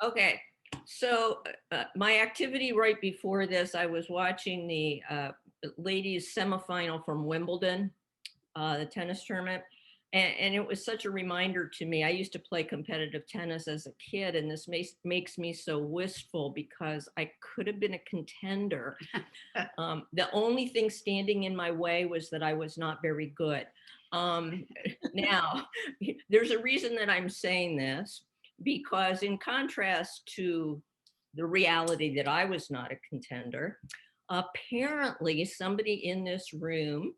Okay, so my activity right before this, I was watching the ladies semifinal from Wimbledon, the tennis tournament. And it was such a reminder to me. I used to play competitive tennis as a kid, and this makes me so wistful because I could have been a contender. The only thing standing in my way was that I was not very good. Um, now, there's a reason that I'm saying this, because in contrast to the reality that I was not a contender, apparently somebody in this room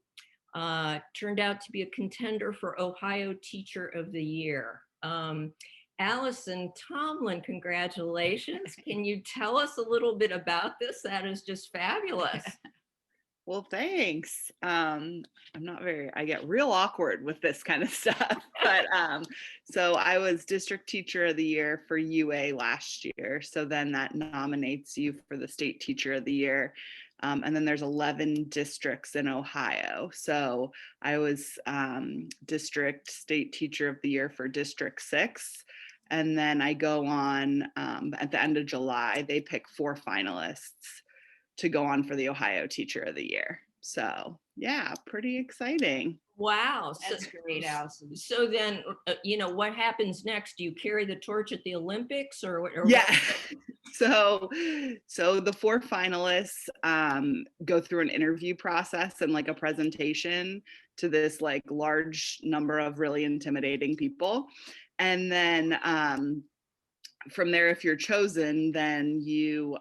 turned out to be a contender for Ohio Teacher of the Year. Allison Tomlin, congratulations. Can you tell us a little bit about this? That is just fabulous. Well, thanks. I get real awkward with this kind of stuff. But so I was District Teacher of the Year for UA last year. So then that nominates you for the State Teacher of the Year. And then there's 11 districts in Ohio. So I was District State Teacher of the Year for District 6. And then I go on at the end of July, they pick 4 finalists to go on for the Ohio Teacher of the Year. So yeah, pretty exciting. Wow. That's great, Allison. So then, what happens next? Do you carry the torch at the Olympics or Yeah. So the 4 finalists go through an interview process and like a presentation to this like large number of really intimidating people. And then from there, if you're chosen, then you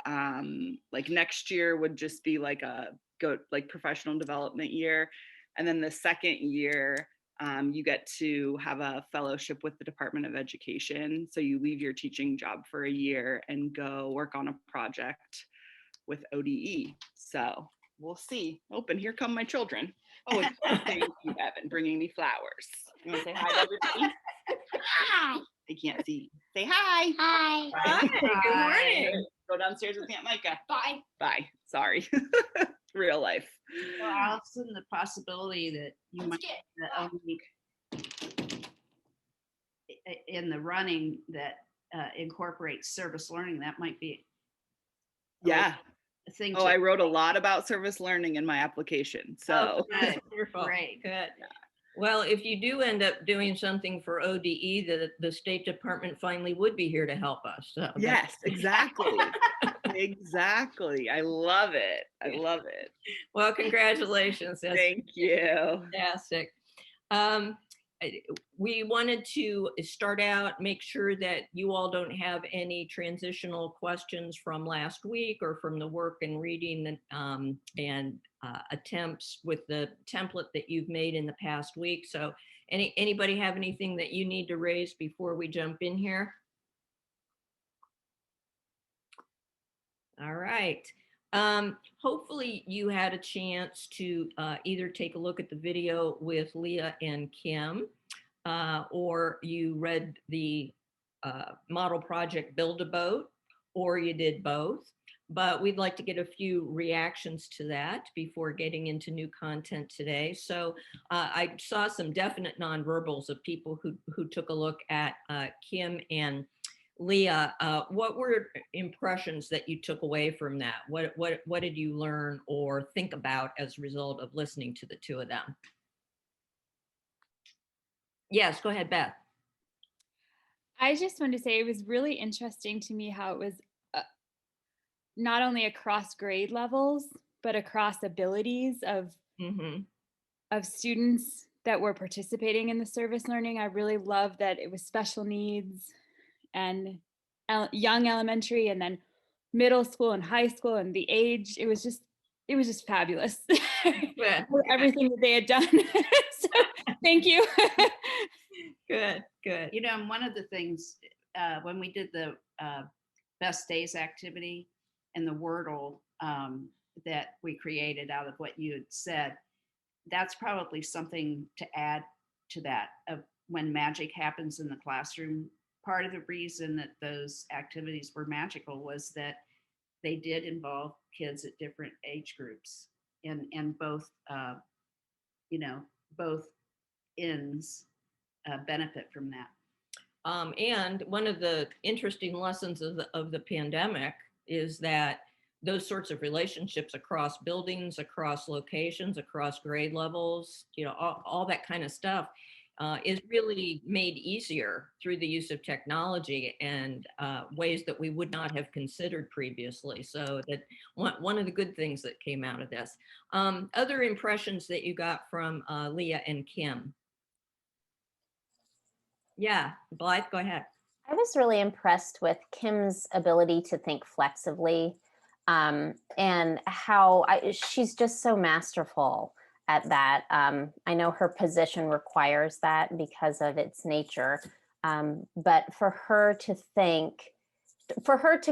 like next year would just be like professional development year. And then the second year, you get to have a fellowship with the Department of Education. So you leave your teaching job for a year and go work on a project with ODE. So we'll see. And here come my children. Oh, thank you, Evan, bringing me flowers. You want to say hi to everybody? Hi. I can't see. Say hi. Hi. Hi, good morning. Go downstairs with Aunt Micah. Bye. Bye. Sorry. Real life. Well, Allison, the possibility that you might Let's be the only in the running that incorporates service learning, that might be Yeah. a thing. Oh, I wrote a lot about service learning in my application. So good. Wonderful. Great. Good. Well, if you do end up doing something for ODE, the State Department finally would be here to help us. So yes, exactly. Exactly. I love it. I love it. Well, congratulations. That's Thank you. fantastic. We wanted to start out, make sure that you all don't have any transitional questions from last week or from the work and reading and attempts with the template that you've made in the past week. So anybody have anything that you need to raise before we jump in here? All right. Hopefully you had a chance to either take a look at the video with Leah and Kim, or you read the model project Build a Boat, or you did both. But we'd like to get a few reactions to that before getting into new content today. So I saw some definite nonverbals of people who took a look at Kim and Leah. What were impressions that you took away from that? What did you learn or think about as a result of listening to the two of them? Yes, go ahead, Beth. I just wanted to say it was really interesting to me how it was not only across grade levels, but across abilities of students that were participating in the service learning. I really loved that it was special needs and young elementary, and then middle school and high school, and the age. It was just fabulous. Everything that they had done. So, thank you. Good. One of the things when we did the Best Days activity and the Wordle that we created out of what you had said, that's probably something to add to that of when magic happens in the classroom. Part of the reason that those activities were magical was that they did involve kids at different age groups, and both both ends benefit from that. And one of the interesting lessons of the pandemic is that those sorts of relationships across buildings, across locations, across grade levels, all that kind of stuff is really made easier through the use of technology and ways that we would not have considered previously. So that one of the good things that came out of this. Other impressions that you got from Leah and Kim. Yeah, Blythe, go ahead. I was really impressed with Kim's ability to think flexibly, and how she's just so masterful at that. I know her position requires that because of its nature, but for her to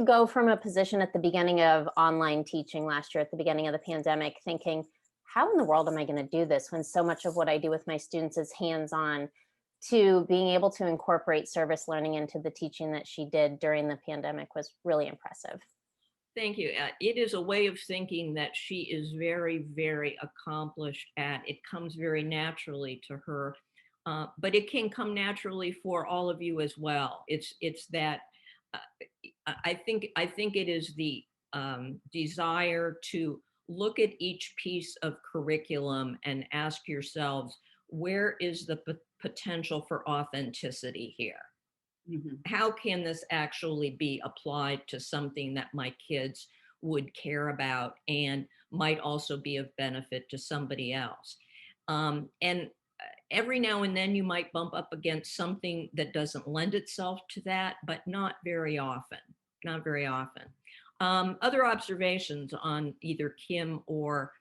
go from a position at the beginning of online teaching last year, at the beginning of the pandemic, thinking, how in the world am I going to do this when so much of what I do with my students is hands-on, to being able to incorporate service learning into the teaching that she did during the pandemic was really impressive. Thank you. It is a way of thinking that she is very, very accomplished at. It comes very naturally to her, but it can come naturally for all of you as well. It's that I think it is the desire to look at each piece of curriculum and ask yourselves, where is the potential for authenticity here? How can this actually be applied to something that my kids would care and might also be of benefit to somebody else? And every now and then you might bump up against something that doesn't lend itself to that, but not very often, not very often. Other observations on either Kim or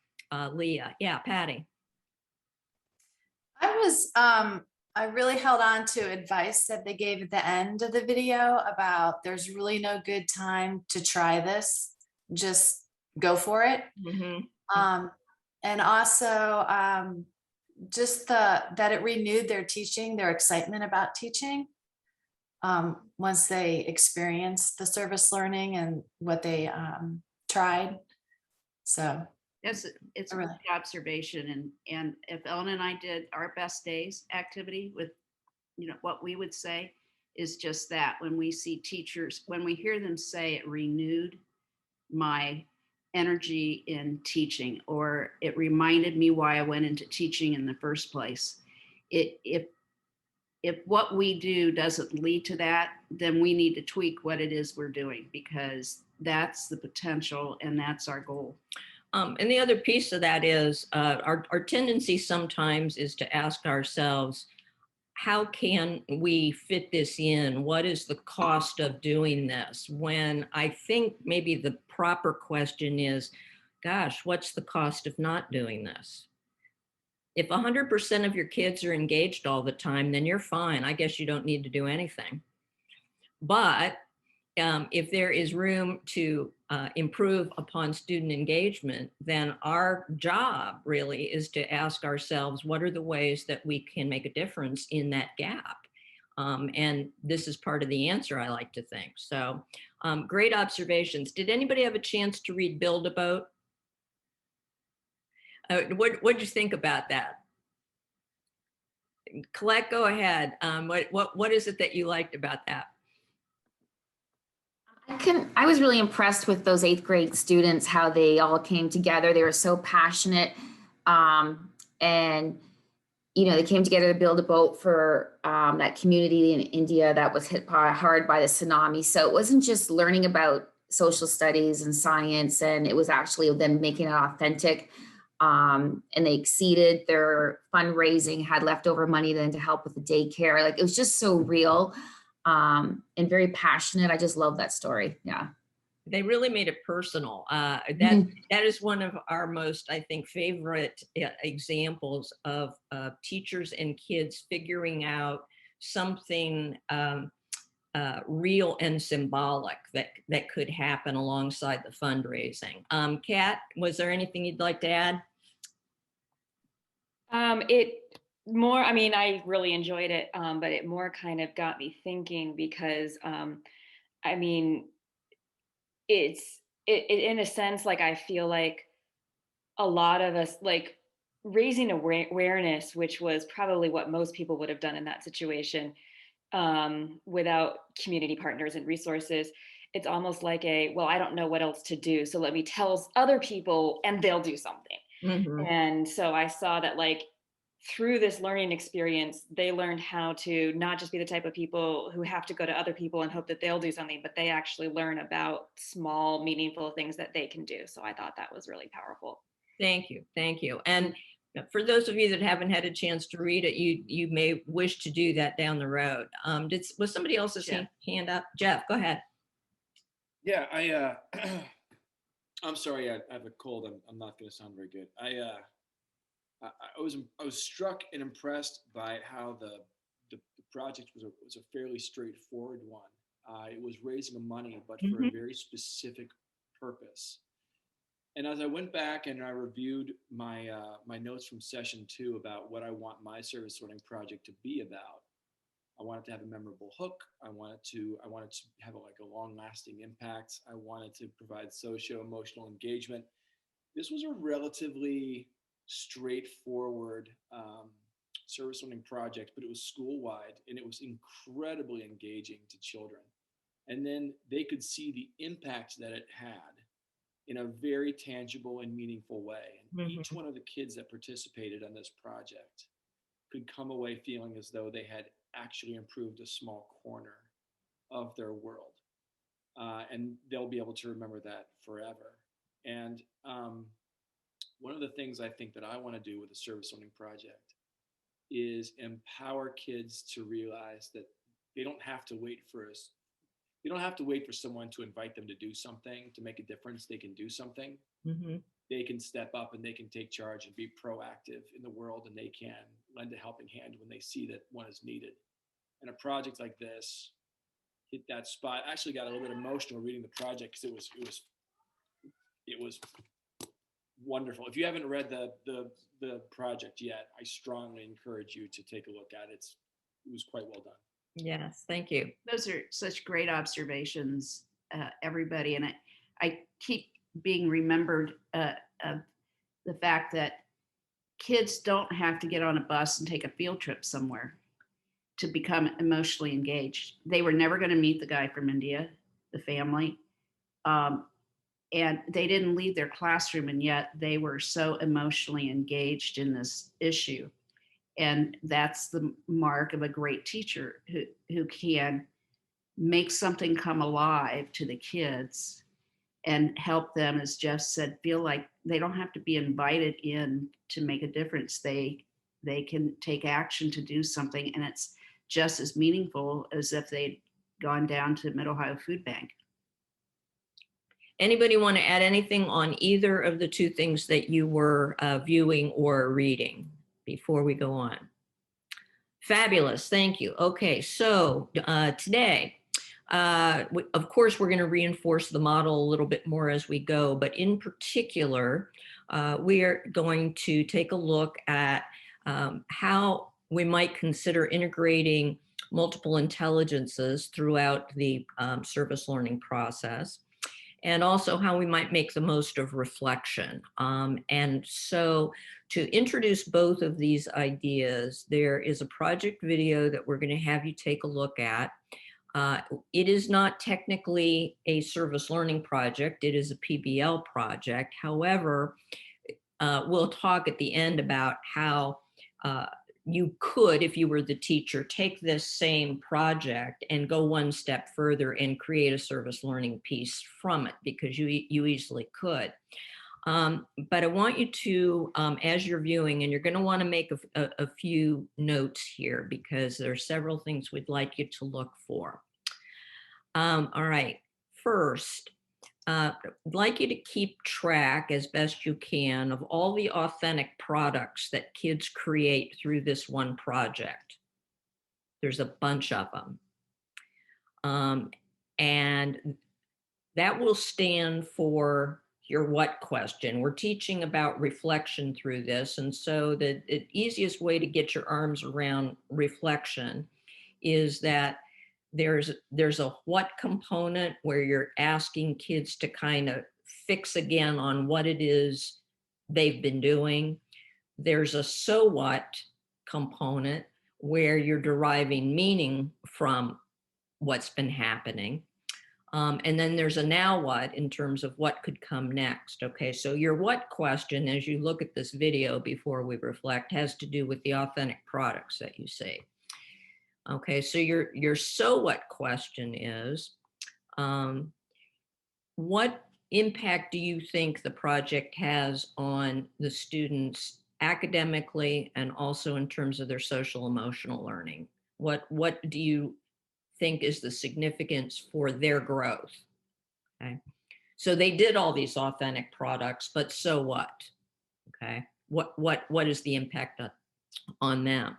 Leah? Yeah, Patty. I really held on to advice that they gave at the end of the video about there's really no good time to try this. Just go for it. And also just that it renewed their teaching, their excitement about teaching once they experienced the service learning and what they tried. So it's a really good observation. And if Ellen and I did our best days activity with, what we would say is just that when we see teachers, when we hear them say it renewed my energy in teaching, or it reminded me why I went into teaching in the first place. If what we do doesn't lead to that, then we need to tweak what it is we're doing, because that's the potential and that's our goal. And the other piece of that is our tendency sometimes is to ask ourselves, how can we fit this in? What is the cost of doing this? When I think maybe the proper question is, gosh, what's the cost of not doing this? If 100% of your kids are engaged all the time, then you're fine. I guess you don't need to do anything. But if there is room to improve upon student engagement, then our job really is to ask ourselves, what are the ways that we can make a difference in that gap? And this is part of the answer, I like to think. So great observations. Did anybody have a chance to read Build a Boat? What'd you think about that? Colette, go ahead. What is it that you liked about that? I was really impressed with those 8th grade students, how they all came together. They were so passionate. And, they came together to build a boat for that community in India that was hit hard by the tsunami. So it wasn't just learning about social studies and science, and it was actually them making it authentic. And they exceeded their fundraising, had leftover money then to help with the daycare. Like, it was just so real. And very passionate. I just love that story. Yeah. They really made it personal. That is one of our most, I think, favorite examples of teachers and kids figuring out something real and symbolic that could happen alongside the fundraising. Kat, was there anything you'd like to add? I really enjoyed it, but it more kind of got me thinking, because it's in a sense, like, I feel like a lot of us, like, raising awareness, which was probably what most people would have done in that situation, without community partners and resources, it's almost like well, I don't know what else to do, so let me tell other people and they'll do something. Mhm. And so I saw that, like, through this learning experience, they learned how to not just be the type of people who have to go to other people and hope that they'll do something, but they actually learn about small, meaningful things that they can do. So I thought that was really powerful. Thank you. Thank you. And for those of you that haven't had a chance to read it, you may wish to do that down the road. Was somebody else's Jeff. hand up? Jeff, go ahead. Yeah, I'm sorry, I have a cold. I'm not going to sound very good. I was struck and impressed by how the project was a fairly straightforward one. It was raising money, but for a very specific purpose. And as I went back and I reviewed my my notes from session 2 about what I want my service learning project to be about, I wanted to have a memorable hook. I wanted to have a long-lasting impact. I wanted to provide socio-emotional engagement. This was a relatively straightforward service learning project, but it was school-wide and it was incredibly engaging to children. And then they could see the impact that it had in a very tangible and meaningful way. And each one of the kids that participated on this project could come away feeling as though they had actually improved a small corner of their world. And they'll be able to remember that forever. And one of the things I think that I want to do with the service learning project is empower kids to realize that they don't have to wait for us. They don't have to wait for someone to invite them to do something to make a difference. They can do something. They can step up and they can take charge and be proactive in the world, and they can lend a helping hand when they see that one is needed. And a project like this hit that spot. I actually got a little bit emotional reading the project because it was wonderful. If you haven't read the project yet, I strongly encourage you to take a look at it. It was quite well done. Yes, thank you. Those are such great observations, everybody. And I keep being remembered of the fact that kids don't have to get on a bus and take a field trip somewhere to become emotionally engaged. They were never going to meet the guy from India, the family. And they didn't leave their classroom, and yet they were so emotionally engaged in this issue. And that's the mark of a great teacher who can make something come alive to the kids and help them, as Jeff said, feel like they don't have to be invited in to make a difference. They can take action to do something, and it's just as meaningful as if they'd gone down to Mid-Ohio Food Bank. Anybody want to add anything on either of the two things that you were viewing or reading before we go on? Fabulous, thank you. Okay, so today, of course, we're going to reinforce the model a little bit more as we go, but in particular, we are going to take a look at how we might consider integrating multiple intelligences throughout the service learning process, and also how we might make the most of reflection. And so to introduce both of these ideas, there is a project video that we're going to have you take a look at. It is not technically a service learning project. It is a PBL project. However, we'll talk at the end about how you could, if you were the teacher, take this same project and go one step further and create a service learning piece from it, because you easily could. But I want you to, as you're viewing, and you're going to want to make a few notes here, because there are several things we'd like you to look for. All right, first, I'd like you to keep track as best you can of all the authentic products that kids create through this one project. There's a bunch of them. And that will stand for your what question. We're teaching about reflection through this. And so the easiest way to get your arms around reflection is that there's a what component where you're asking kids to kind of fix again on what it is they've been doing. There's a so what component where you're deriving meaning from what's been happening. And then there's a now what in terms of what could come next. Okay, so your what question, as you look at this video before we reflect, has to do with the authentic products that you see. Okay, so your so what question is, what impact do you think the project has on the students academically and also in terms of their social emotional learning? What do you think is the significance for their growth? Okay, so they did all these authentic products, but so what? Okay, what is the impact on them?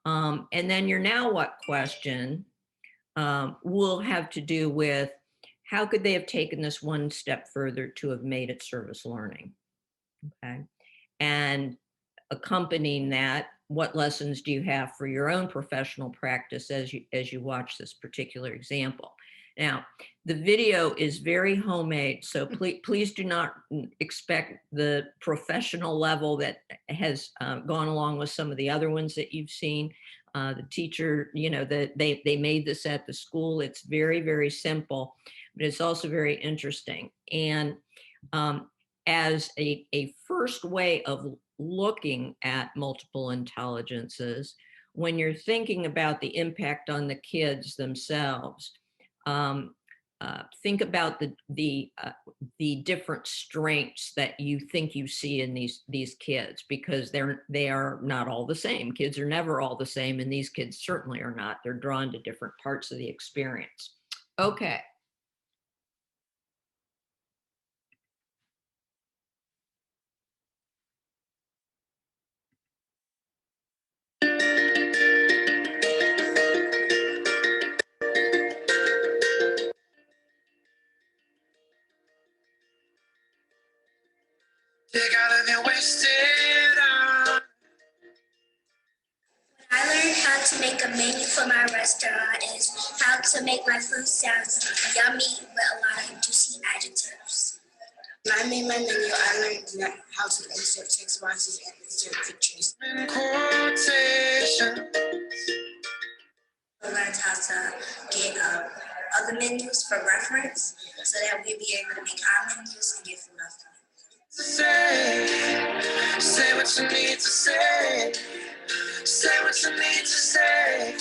And then your now what question will have to do with how could they have taken this one step further to have made it service learning? Okay, and accompanying that, what lessons do you have for your own professional practice as you watch this particular example? Now, the video is very homemade, so please do not expect the professional level that has gone along with some of the other ones that you've seen. The teacher, you know, they made this at the school. It's very, very simple, but it's also very interesting. And as a first way of looking at multiple intelligences, when you're thinking about the impact on the kids themselves, think about the different strengths that you think you see in these kids, because they are not all the same. Kids are never all the same, and these kids certainly are not. They're drawn to different parts of the experience. Okay. I learned how to make a menu for my restaurant is how to make my food sound yummy with a lot of juicy adjectives. When I made my menu, I learned how to insert text boxes and insert pictures. I learned how to get other menus for reference so that we'd be able to make our menus and get from other menus. Say what you need to say. Say what you need to say.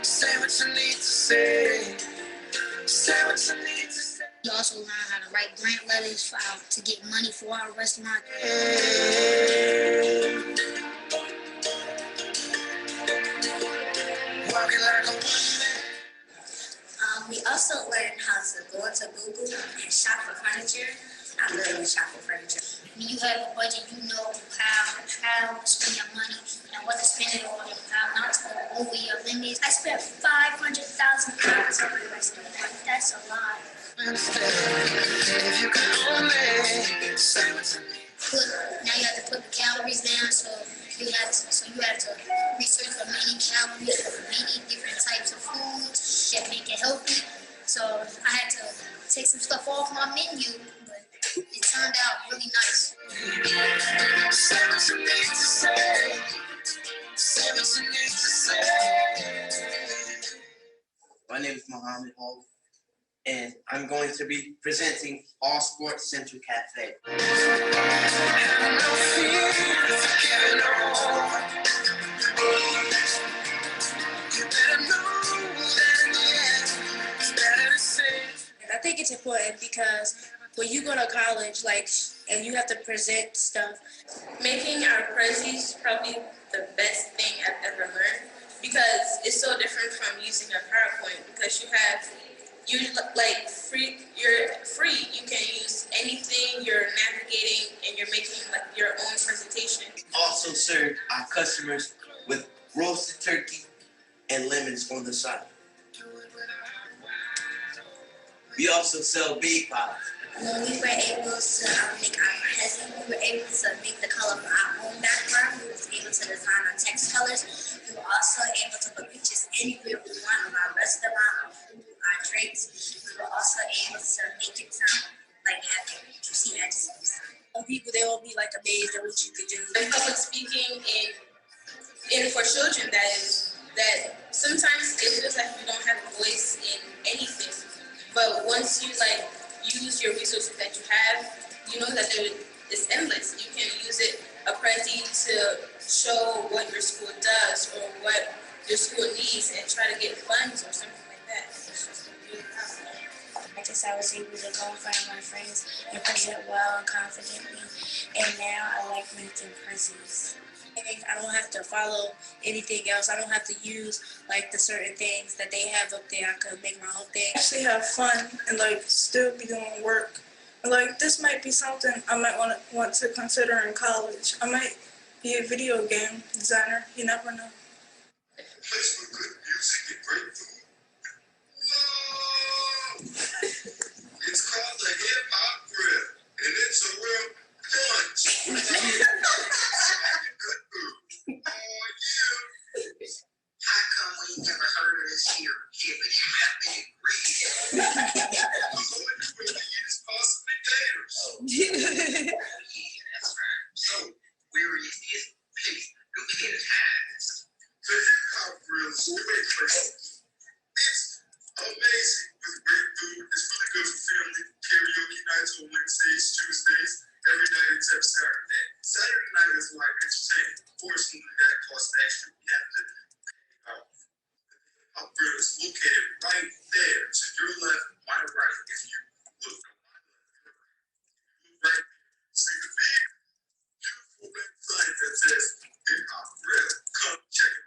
Say what you need to say. Say what you need to say. We also learn how to write grant letters to get money for our restaurant. Walking like a we also learned how to go into Google and shop for furniture. I literally shop for furniture. When you have a budget, you know how to spend your money and what to spend it on and how not to go over your limits. I spent $500,000 on my restaurant. That's a lot. If you can only say what's in me. Now you have to put the calories down, so you have to research for many calories for many different types of foods that make it healthy. So I had to take some stuff off my menu, but it turned out really nice. Say what you need to say. Say what you need to say. My name is Mohammed Hall, and I'm going to be presenting All Sports Central Cafe. I think it's important because when you go to college, and you have to present stuff, making our prezzies is probably the best thing I've ever learned because it's so different from using a PowerPoint because you're free. You can use anything. You're navigating and you're making your own presentation. We also serve our customers with roasted turkey and lemons on the side. We also sell big pies. When we were able to make our present, we were able to make the color for our own background. We were able to design our text colors. We were also able to put pictures anywhere we want of our restaurant, our drinks. We were also able to make it sound like having juicy adjectives. People, they will be amazed at what you can do. Public speaking and for children, that sometimes it feels like you don't have a voice in anything. But once you like use your resources that you have, you know that it's endless. You can use it a Prezi to show what your school does or what your school needs and try to get funds or something like that. It's just really powerful. I guess I was able to go in front of my friends and present well and confidently. And now I like making presents. I don't have to follow anything else. I don't have to use like the certain things that they have up there. I could make my own thing. Actually have fun and like still be doing work. And, like this might be something I might want to consider in college. I might be a video game designer. You never know. Place with good music and great food. Whoa! It's called the Hip Hop Grill, and it's a real punch. Good food. Oh yeah. How come we never heard of this here? Hibbity happy green. The Lord will use possibly gators. Yeah, that's right. So where is this place located at? The Hip Hop Grill is a great place. It's amazing with great food. It's really good for family karaoke nights on Wednesdays, Tuesdays, every night except Saturday. Saturday night is live entertainment. Fortunately, that costs extra. We have to pay off. The Hip Hop Grill is located right there to your left, my right. If you look from my left, your right. You look right there, see the big, beautiful red sign that says Hip Hop Grill. Come check it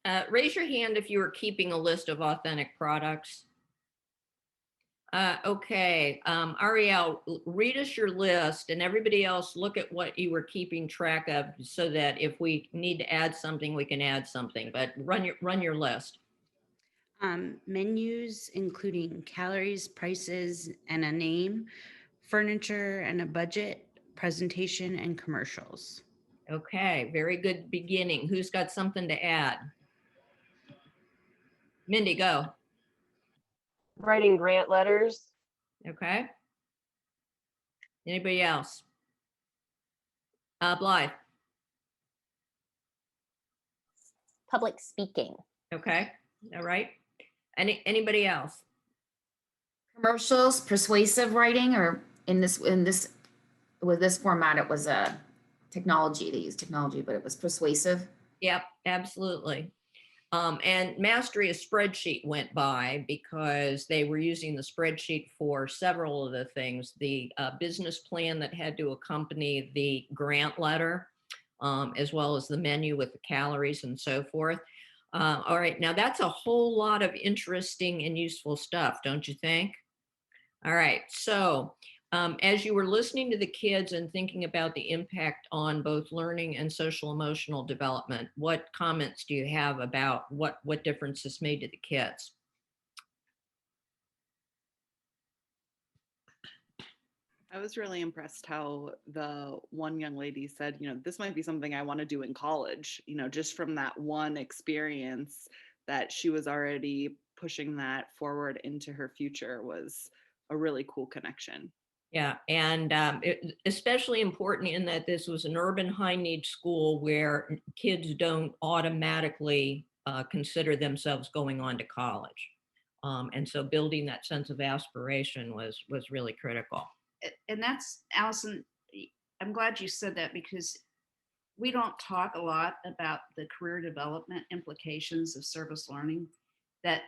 out. Raise your hand if you were keeping a list of authentic products. Okay, Ariel, read us your list, and everybody else look at what you were keeping track of so that if we need to add something, we can add something, but run your list. Menus including calories, prices, and a name, furniture and a budget, presentation, and commercials. Okay, very good beginning. Who's got something to add? Mindy, go. Writing grant letters. Okay. Anybody else? Blythe. Public speaking. Okay. All right. Anybody else? Commercials, persuasive writing, or with this format, it was a technology. They used technology, but it was persuasive. Yep, absolutely. And mastery a spreadsheet went by because they were using the spreadsheet for several of the things, the business plan that had to accompany the grant letter, as well as the menu with the calories and so forth. All right, now that's a whole lot of interesting and useful stuff, don't you think? All right, so as you were listening to the kids and thinking about the impact on both learning and social emotional development, what comments do you have about what difference this made to the kids? I was really impressed how the one young lady said, this might be something I want to do in college, just from that one experience that she was already pushing that forward into her future was a really cool connection. Yeah, and especially important in that this was an urban high need school where kids don't automatically consider themselves going on to college. And so building that sense of aspiration was really critical. And that's, Allison, I'm glad you said that because we don't talk a lot about the career development implications of service learning. That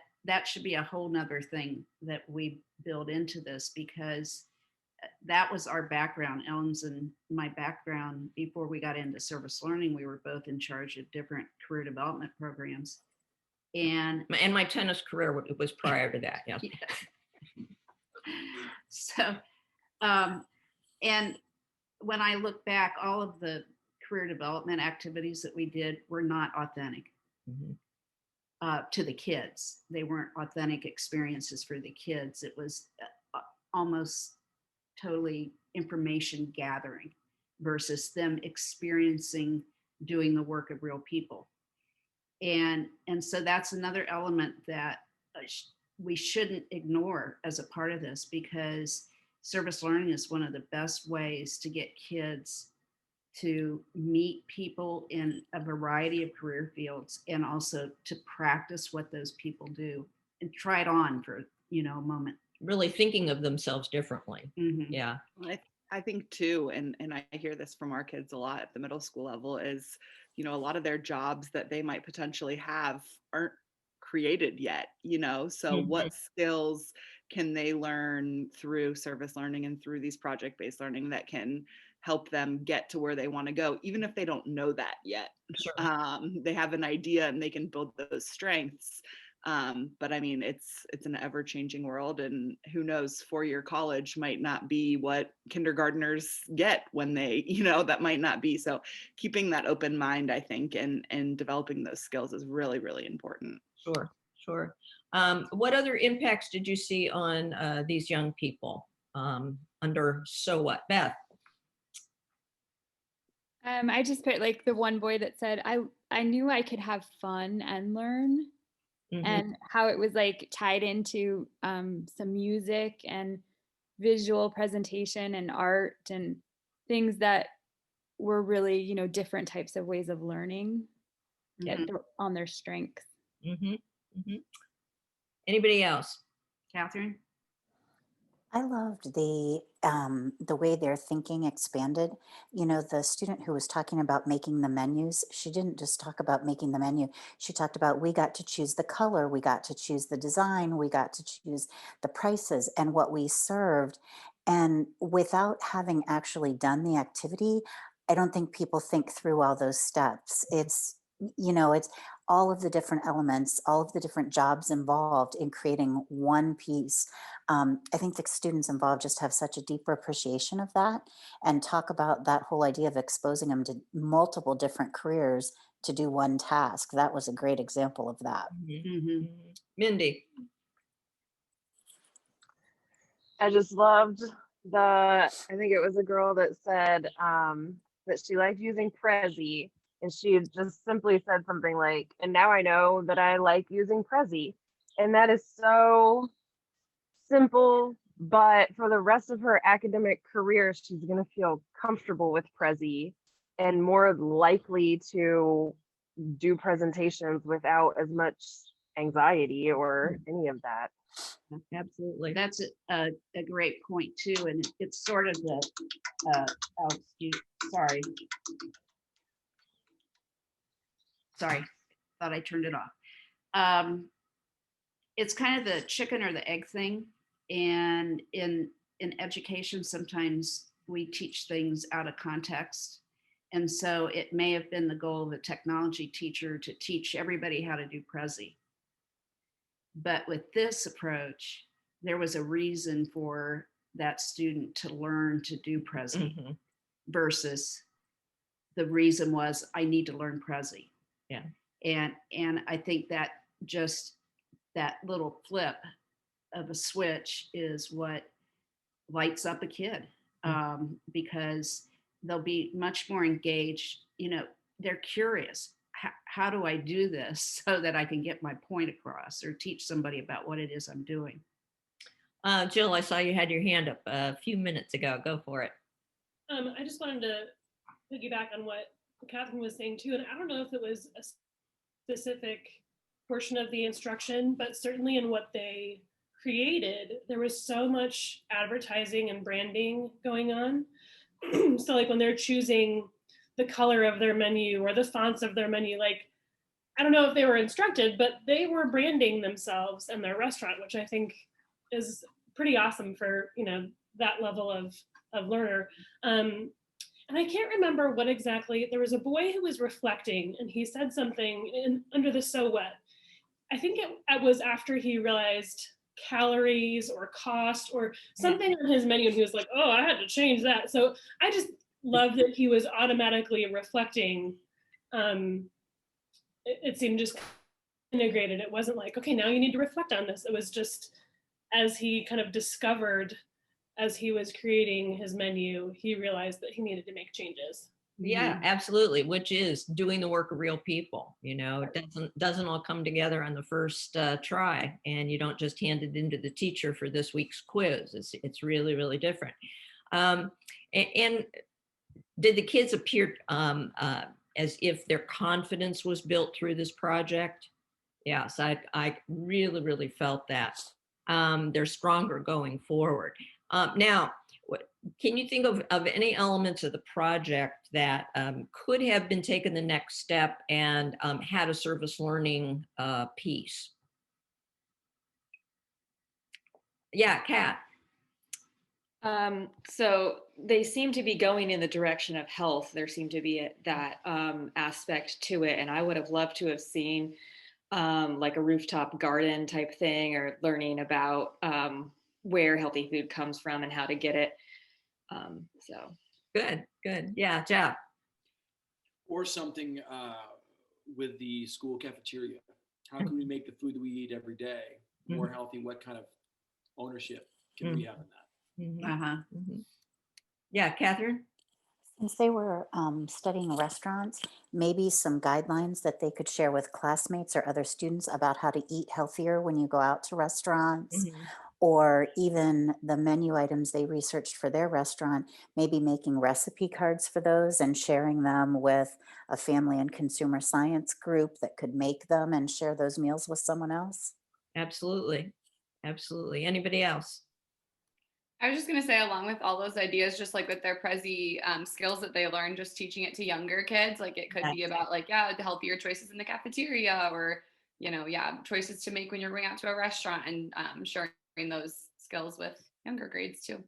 should be a whole nother thing that we build into this because that was our background. Ellen's and my background before we got into service learning, we were both in charge of different career development programs. And my tennis career was prior to that. Yeah. Yeah. So, and when I look back, all of the career development activities that we did were not authentic to the kids. They weren't authentic experiences for the kids. It was almost totally information gathering versus them experiencing doing the work of real people. And so that's another element that we shouldn't ignore as a part of this, because service learning is one of the best ways to get kids to meet people in a variety of career fields, and also to practice what those people do and try it on for, a moment. Really thinking of themselves differently. Mhm. Yeah. I think too, and I hear this from our kids a lot at the middle school level, is, a lot of their jobs that they might potentially have aren't created yet, so what skills can they learn through service learning and through these project-based learning that can help them get to where they want to go, even if they don't know that yet. Sure. They have an idea and they can build those strengths. But I mean, it's an ever-changing world, and who knows, four-year college might not be what kindergartners get when they, that might not be. So keeping that open mind, I think, and developing those skills is really, really important. Sure. What other impacts did you see on these young people under So What? Beth? I just put like the one boy that said, I knew I could have fun and learn, and how it was like tied into some music and visual presentation and art and things that were really, different types of ways of learning on their strengths. Anybody else? Catherine? I loved the way their thinking expanded. The student who was talking about making the menus, she didn't just talk about making the menu. She talked about, we got to choose the color, we got to choose the design, we got to choose the prices and what we served. And without having actually done the activity, I don't think people think through all those steps. It's all of the different elements, all of the different jobs involved in creating one piece. I think the students involved just have such a deeper appreciation of that, and talk about that whole idea of exposing them to multiple different careers to do one task. That was a great example of that. Mindy? I just loved I think it was a girl that said that she liked using Prezi, and she just simply said something like, and now I know that I like using Prezi. And that is so simple, but for the rest of her academic career, she's going to feel comfortable with Prezi and more likely to do presentations without as much anxiety or any of that. Absolutely. That's a great point too. And it's sort of sorry, thought I turned it off. It's kind of the chicken or the egg thing. And in education, sometimes we teach things out of context. And so it may have been the goal of a technology teacher to teach everybody how to do Prezi. But with this approach, there was a reason for that student to learn to do Prezi versus the reason was, I need to learn Prezi. Yeah. And I think that just that little flip of a switch is what lights up a kid, because they'll be much more engaged. They're curious. How do I do this so that I can get my point across or teach somebody about what it is I'm doing? Jill, I saw you had your hand up a few minutes ago. Go for it. I just wanted to piggyback on what Catherine was saying too. And I don't know if it was a specific portion of the instruction, but certainly in what they created, there was so much advertising and branding going on. So like when they're choosing the color of their menu or the fonts of their menu, like, I don't know if they were instructed, but they were branding themselves and their restaurant, which I think is pretty awesome for, that level of learner. And I can't remember what exactly, there was a boy who was reflecting and he said something under the So What. I think it was after he realized calories or cost or something on his menu, and he was like, oh, I had to change that. So I just love that he was automatically reflecting. It seemed just integrated. It wasn't like, okay, now you need to reflect on this. It was just as he kind of discovered as he was creating his menu, he realized that he needed to make changes. Yeah, absolutely. Which is doing the work of real people. It doesn't all come together on the first try, and you don't just hand it into the teacher for this week's quiz. It's really, really different. And did the kids appear as if their confidence was built through this project? Yes, I really, really felt that. They're stronger going forward. Now, can you think of any elements of the project that could have been taken the next step and had a service learning piece? Yeah, Kat. So they seem to be going in the direction of health. There seemed to be that aspect to it. And I would have loved to have seen like a rooftop garden type thing, or learning about where healthy food comes from and how to get it. So good. Yeah, Jeff. Or something with the school cafeteria. How can we make the food that we eat every day more healthy? What kind of ownership can we have in that? Yeah, Catherine? Since they were studying restaurants, maybe some guidelines that they could share with classmates or other students about how to eat healthier when you go out to restaurants, or even the menu items they researched for their restaurant, maybe making recipe cards for those and sharing them with a family and consumer science group that could make them and share those meals with someone else. Absolutely. Anybody else? I was just going to say, along with all those ideas, just like with their Prezi skills that they learn, just teaching it to younger kids, like it could be about like, the healthier choices in the cafeteria, or, choices to make when you're going out to a restaurant, and sharing those skills with younger grades too.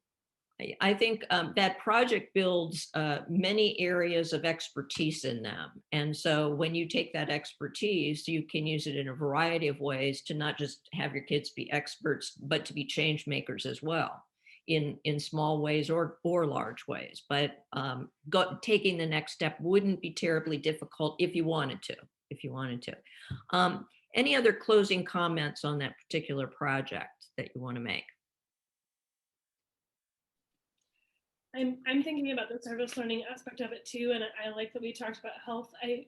I think that project builds many areas of expertise in them. And so when you take that expertise, you can use it in a variety of ways to not just have your kids be experts, but to be change makers as well, in small ways or large ways. But taking the next step wouldn't be terribly difficult if you wanted to. Any other closing comments on that particular project that you want to make? I'm thinking about the service learning aspect of it too, and I like that we talked about health. I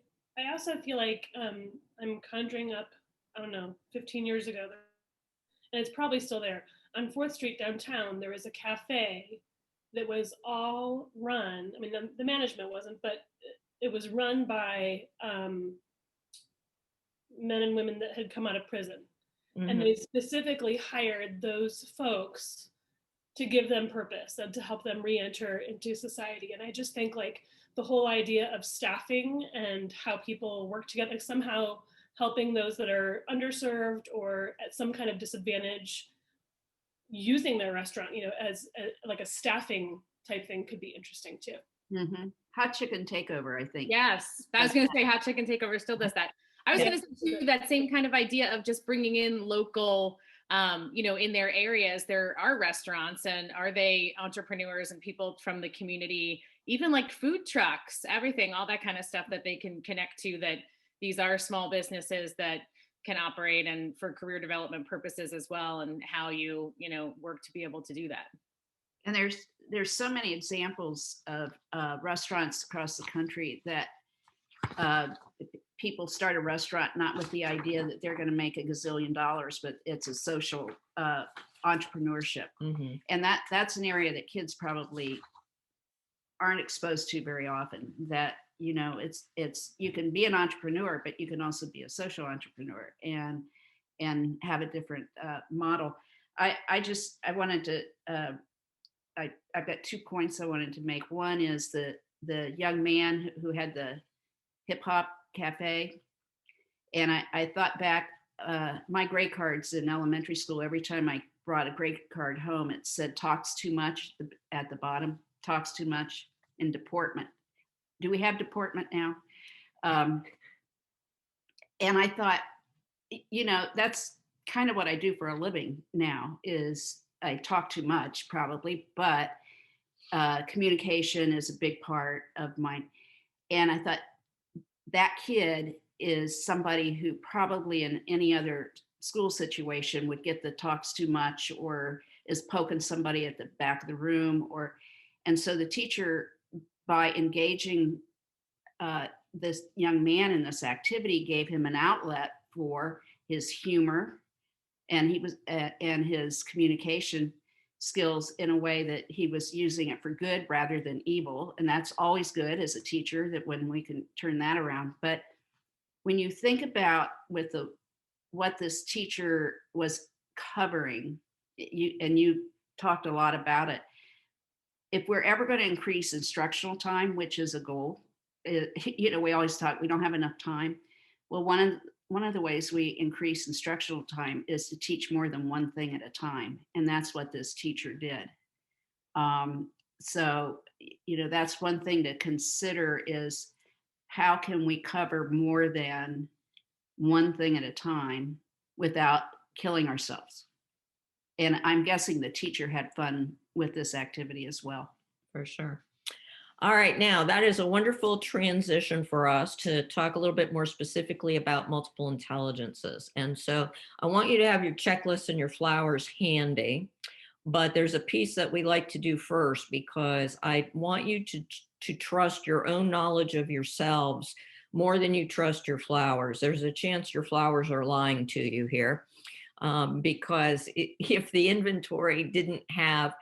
also feel like I'm conjuring up, 15 years ago, and it's probably still there. On 4th Street downtown, there was a cafe that was all run. I mean, the management wasn't, but it was run by men and women that had come out of prison. And they specifically hired those folks to give them purpose and to help them re-enter into society. And I just think like the whole idea of staffing and how people work together, somehow helping those that are underserved or at some kind of disadvantage, using their restaurant, as like a staffing type thing, could be interesting too. Hot Chicken Takeover, I think. Yes, I was going to say Hot Chicken Takeover still does that. I was going to say too, that same kind of idea of just bringing in local, in their areas, there are restaurants, and are they entrepreneurs and people from the community, even like food trucks, everything, all that kind of stuff that they can connect to, that these are small businesses that can operate and for career development purposes as well, and how you work to be able to do that. And there's so many examples of restaurants across the country that people start a restaurant not with the idea that they're going to make $1 gazillion, but it's a social entrepreneurship. And that's an area that kids probably aren't exposed to very often, that it's you can be an entrepreneur, but you can also be a social entrepreneur and have a different model. I've got 2 points I wanted to make. One is the young man who had the hip hop cafe, and I thought back, my grade cards in elementary school, every time I brought a grade card home, it said talks too much at the bottom, talks too much, and deportment. Do we have deportment now? And I thought, that's kind of what I do for a living now, is I talk too much probably, but communication is a big part of mine. And I thought that kid is somebody who probably in any other school situation would get the talks too much, or is poking somebody at the back of the room, and so the teacher, by engaging this young man in this activity gave him an outlet for his humor and and his communication skills in a way that he was using it for good rather than evil. And that's always good as a teacher, that when we can turn that around. But when you think about what this teacher was covering, you talked a lot about it. If we're ever going to increase instructional time, which is a goal, we always talk, we don't have enough time. Well, one of the ways we increase instructional time is to teach more than one thing at a time. And that's what this teacher did. So, that's one thing to consider is how can we cover more than one thing at a time without killing ourselves? And I'm guessing the teacher had fun with this activity as well. For sure. All right, now that is a wonderful transition for us to talk a little bit more specifically about multiple intelligences. And so I want you to have your checklists and your flowers handy, but there's a piece that we like to do first because I want you to trust your own knowledge of yourselves more than you trust your flowers. There's a chance your flowers are lying to you here because if the inventory didn't have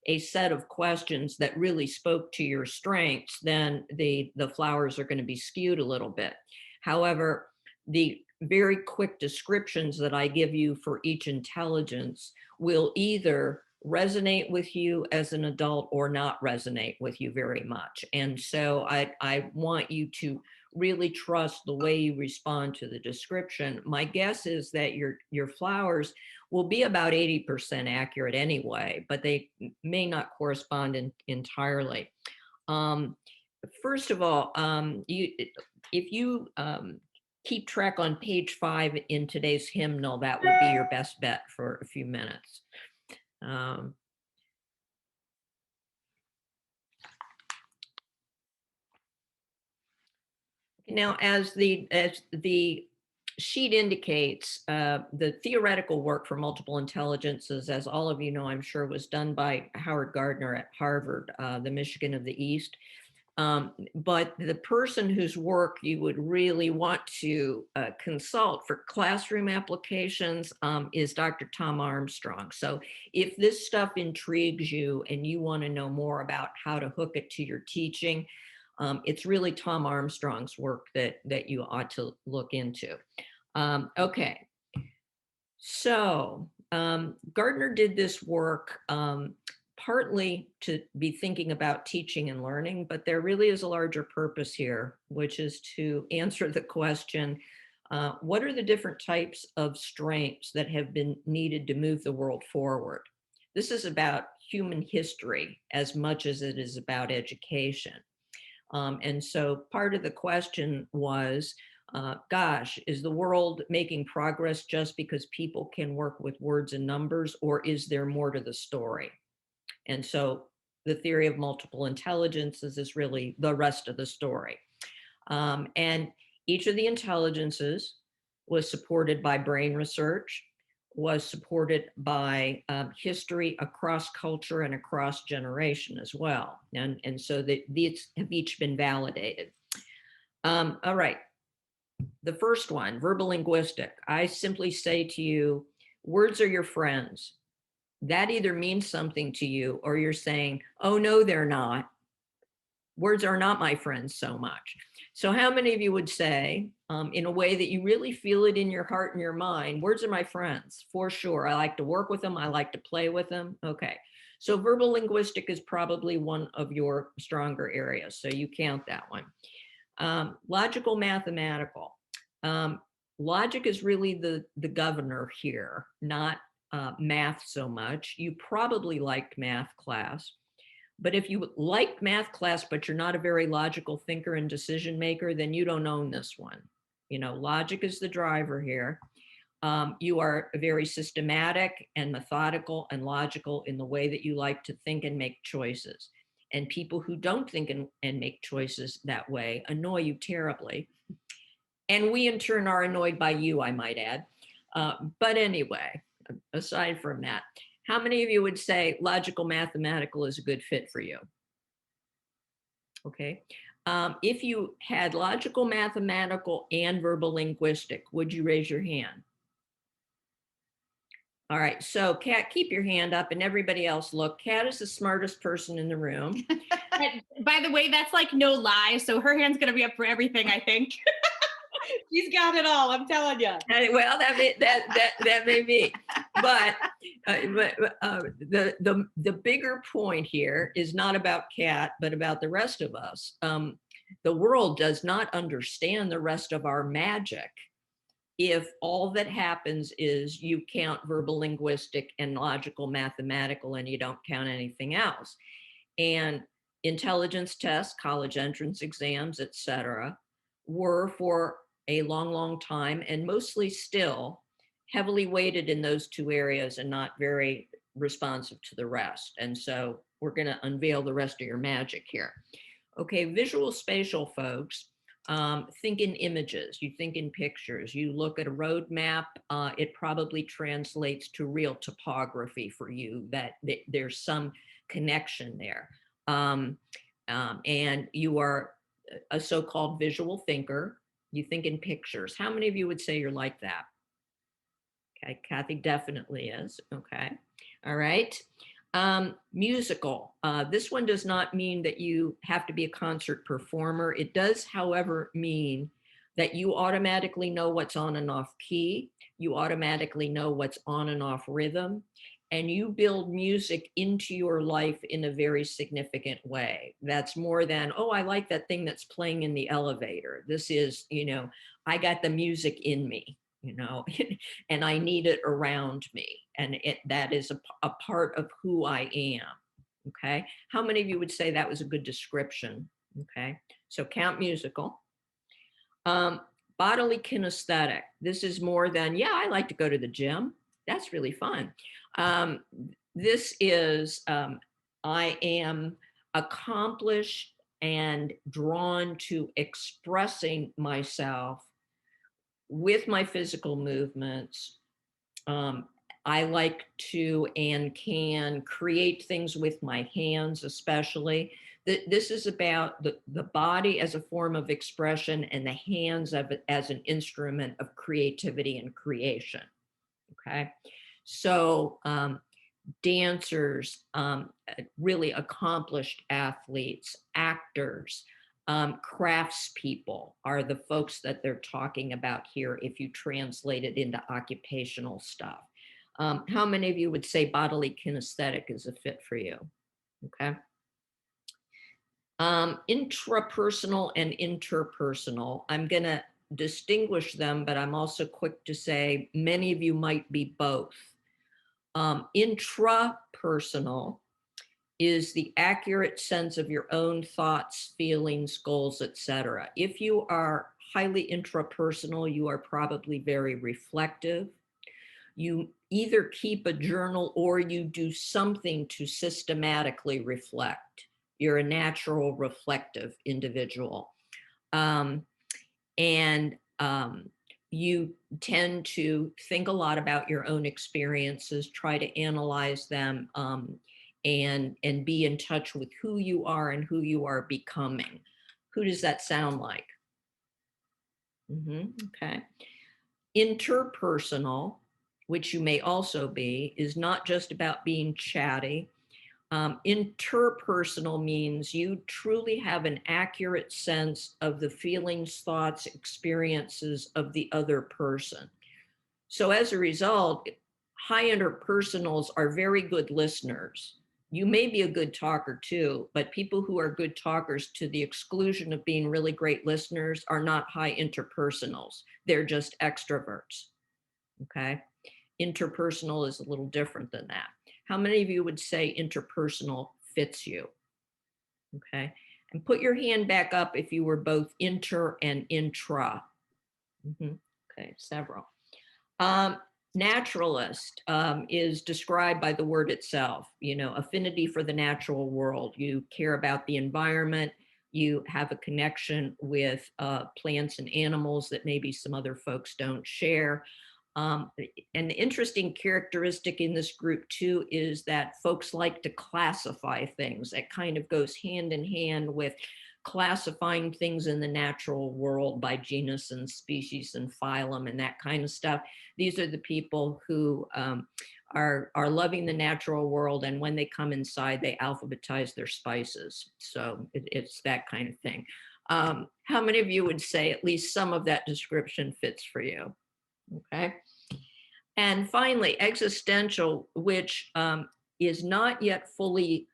a set of questions that really spoke to your strengths, then the flowers are going to be skewed a little bit. However, the very quick descriptions that I give you for each intelligence will either resonate with you as an adult or not resonate with you very much. And so I want you to really trust the way you respond to the description. My guess is that your flowers will be about 80% accurate anyway, but they may not correspond entirely. First of all, if you keep track on page 5 in today's hymnal, that would be your best bet for a few minutes. Now, as the sheet indicates, the theoretical work for multiple intelligences, as all of you know, I'm sure, was done by Howard Gardner at Harvard, the Michigan of the East. But the person whose work you would really want to consult for classroom applications is Dr. Tom Armstrong. So if this stuff intrigues you and you want to know more about how to hook it to your teaching, it's really Tom Armstrong's work that you ought to look into. Okay, so Gardner did this work partly to be thinking about teaching and learning, but there really is a larger purpose here, which is to answer the question, what are the different types of strengths that have been needed to move the world forward? This is about human history as much as it is about education. And so part of the question was, gosh, is the world making progress just because people can work with words and numbers, or is there more to the story? And so the theory of multiple intelligences is really the rest of the story. And each of the intelligences was supported by brain research, was supported by history across culture and across generation as well. And so these have each been validated. All right, the first one, verbal linguistic. I simply say to you, words are your friends. That either means something to you or you're saying, oh, no, they're not. Words are not my friends so much. So how many of you would say, in a way that you really feel it in your heart and your mind, words are my friends, for sure. I like to work with them. I like to play with them. Okay. So verbal linguistic is probably one of your stronger areas. So you count that one. Logical mathematical. Logic is really the governor here, not math so much. You probably liked math class. But if you like math class, but you're not a very logical thinker and decision maker, then you don't own this one. You know, logic is the driver here. You are very systematic and methodical and logical in the way that you like to think and make choices. And people who don't think and make choices that way annoy you terribly. And we in turn are annoyed by you, I might add. But anyway, aside from that, how many of you would say logical mathematical is a good fit for you? Okay. If you had logical, mathematical, and verbal linguistic, would you raise your hand? All right, so Kat, keep your hand up, and everybody else look. Kat is the smartest person in the room. By the way, that's like no lie. So her hand's going to be up for everything, I think. She's got it all, I'm telling you. Well, that may be, but the bigger point here is not about Kat, but about the rest of us. The world does not understand the rest of our magic if all that happens is you count verbal, linguistic, and logical, mathematical, and you don't count anything else. And intelligence tests, college entrance exams, etc., were for a long, long time, and mostly still, heavily weighted in those two areas and not very responsive to the rest. And so we're going to unveil the rest of your magic here. Okay, visual spatial folks, think in images, you think in pictures, you look at a road map, it probably translates to real topography for you, that there's some connection there. And you are a so-called visual thinker, you think in pictures. How many of you would say you're like that? Okay, Kathy definitely is, okay. All right. Musical. This one does not mean that you have to be a concert performer. It does, however, mean that you automatically know what's on and off key. You automatically know what's on and off rhythm. And you build music into your life in a very significant way. That's more than, oh, I like that thing that's playing in the elevator. This is, I got the music in me, and I need it around me. And that is a part of who I am, okay? How many of you would say that was a good description, okay? So count musical. Bodily kinesthetic. This is more than, yeah, I like to go to the gym. That's really fun. This is, I am accomplished and drawn to expressing myself with my physical movements. I like to and can create things with my hands, especially. This is about the body as a form of expression and the hands as an instrument of creativity and creation, okay? So dancers, really accomplished athletes, actors, craftspeople are the folks that they're talking about here if you translate it into occupational stuff. How many of you would say bodily kinesthetic is a fit for you? Okay. Intrapersonal and interpersonal. I'm going to distinguish them, but I'm also quick to say many of you might be both. Intrapersonal is the accurate sense of your own thoughts, feelings, goals, etc. If you are highly intrapersonal, you are probably very reflective. You either keep a journal or you do something to systematically reflect. You're a natural reflective individual. You tend to think a lot about your own experiences, try to analyze them, and be in touch with who you are and who you are becoming. Who does that sound like? Okay. Interpersonal, which you may also be, is not just about being chatty. Interpersonal means you truly have an accurate sense of the feelings, thoughts, experiences of the other person. So as a result, high interpersonals are very good listeners. You may be a good talker too, but people who are good talkers to the exclusion of being really great listeners are not high interpersonals. They're just extroverts, okay? Interpersonal is a little different than that. How many of you would say interpersonal fits you? Okay, and put your hand back up if you were both inter and intra. Okay, several. Naturalist is described by the word itself, affinity for the natural world. You care about the environment. You have a connection with plants and animals that maybe some other folks don't share. An interesting characteristic in this group too is that folks like to classify things. That kind of goes hand in hand with classifying things in the natural world by genus and species and phylum and that kind of stuff. These are the people who are loving the natural world, and when they come inside, they alphabetize their spices. So it's that kind of thing. How many of you would say at least some of that description fits for you? Okay. And finally, existential, which is not yet fully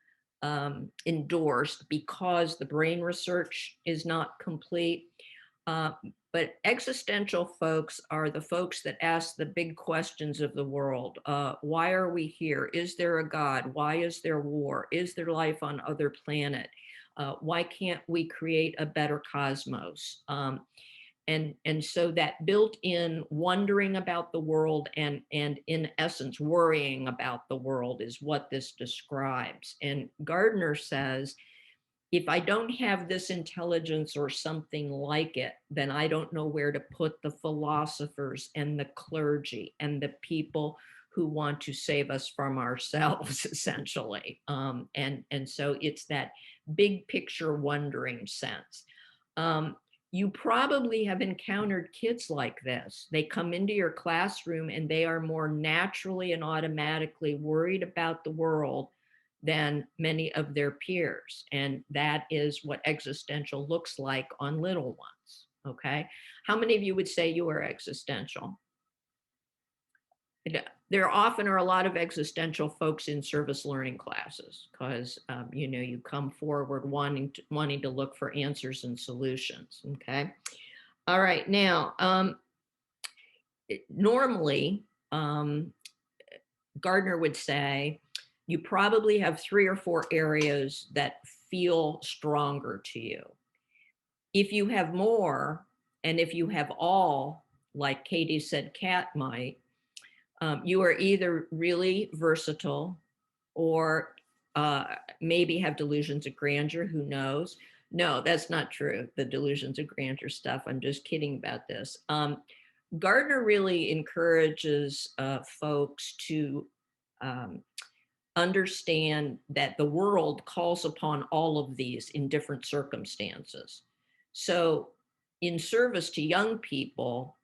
endorsed because the brain research is not complete. But existential folks are the folks that ask the big questions of the world. Why are we here? Is there a God? Why is there war? Is there life on other planet? Why can't we create a better cosmos? And so that built-in wondering about the world and in essence worrying about the world is what this describes. And Gardner says, if I don't have this intelligence or something like it, then I don't know where to put the philosophers and the clergy and the people who want to save us from ourselves, essentially. And so it's that big picture wondering sense. You probably have encountered kids like this. They come into your classroom and they are more naturally and automatically worried about the world than many of their peers. And that is what existential looks like on little ones, okay? How many of you would say you are existential? There often are a lot of existential folks in service learning classes because, you know, you come forward wanting to look for answers and solutions, okay? All right, now, normally, Gardner would say, you probably have 3 or 4 areas that feel stronger to you. If you have more, and if you have all, like Katie said Kat might, you are either really versatile or maybe have delusions of grandeur, who knows? No, that's not true, the delusions of grandeur stuff. I'm just kidding about this. Gardner really encourages folks to understand that the world calls upon all of these in different circumstances. So in service to young people,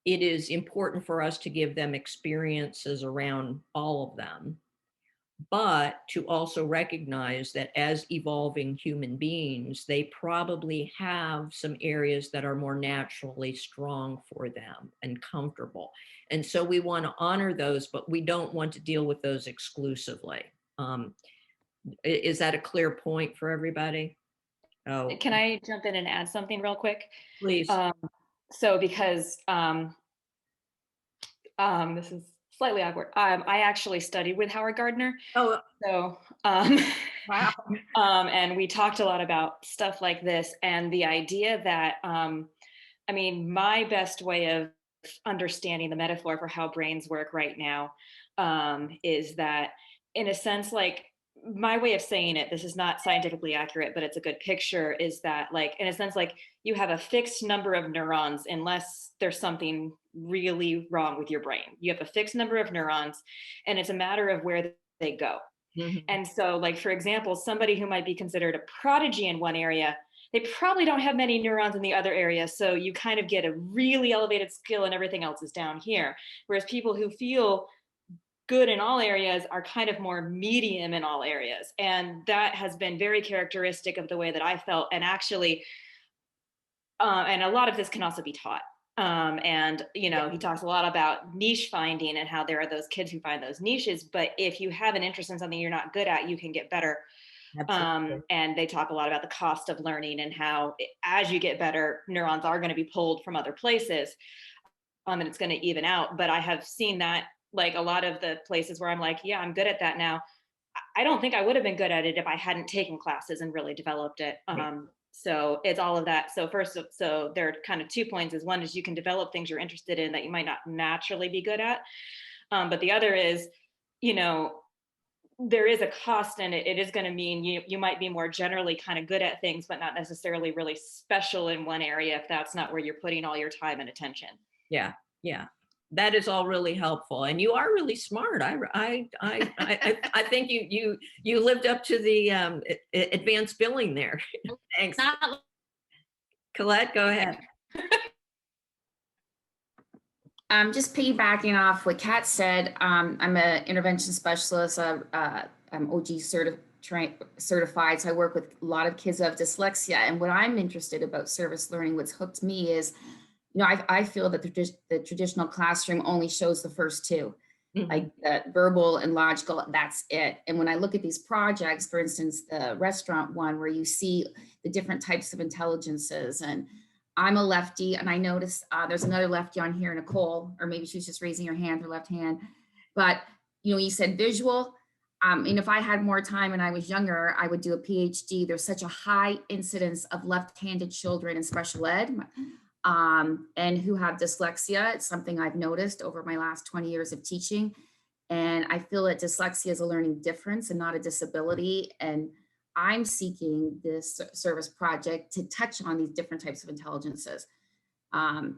it is important for us to give them experiences around all of them, but to also recognize that as evolving human beings, they probably have some areas that are more naturally strong for them and comfortable. And so we want to honor those, but we don't want to deal with those exclusively. Is that a clear point for everybody? Oh, Can I jump in and add something real quick? please. So because this is slightly awkward. I actually studied with Howard Gardner. Oh, so wow. And we talked a lot about stuff like this and the idea that, I mean, my best way of understanding the metaphor for how brains work right now is that, in a sense, like my way of saying it, this is not scientifically accurate, but it's a good picture, is that, like, in a sense, like you have a fixed number of neurons unless there's something really wrong with your brain. You have a fixed number of neurons and it's a matter of where they go. Mm-hmm. And so, like, for example, somebody who might be considered a prodigy in one area, they probably don't have many neurons in the other area. So you kind of get a really elevated skill and everything else is down here. Whereas people who feel good in all areas are kind of more medium in all areas. And that has been very characteristic of the way that I felt. And actually, and a lot of this can also be taught. And, you know, he talks a lot about niche finding and how there are those kids who find those niches. But if you have an interest in something you're not good at, you can get better. And they talk a lot about the cost of learning and how as you get better, neurons are going to be pulled from other places. And it's going to even out. But I have seen that, like, a lot of the places where I'm like, yeah, I'm good at that now. I don't think I would have been good at it if I hadn't taken classes and really developed it. So it's all of that. So first, so there are kind of 2 points. Is one is you can develop things you're interested in that you might not naturally be good at. But the other is, you know, there is a cost, and it is going to mean you might be more generally kind of good at things, but not necessarily really special in one area if that's not where you're putting all your time and attention. Yeah, yeah. that is all really helpful, and you are really smart. I think you lived up to the advanced billing there. Thanks. Colette, go ahead. Just piggybacking off what Kat said, I'm an intervention specialist. I'm OG certified, so I work with a lot of kids who have dyslexia. And what I'm interested about service learning, what's hooked me is, I feel that the traditional classroom only shows the first two, like verbal and logical, that's it. And when I look at these projects, for instance, the restaurant one, where you see the different types of intelligences, and I'm a lefty, and I noticed there's another lefty on here, Nicole, or maybe she's just raising her hand, her left hand. But, you said visual. And if I had more time and I was younger, I would do a PhD. There's such a high incidence of left-handed children in special ed and who have dyslexia. It's something I've noticed over my last 20 years of teaching. And I feel that dyslexia is a learning difference and not a disability. And I'm seeking this service project to touch on these different types of intelligences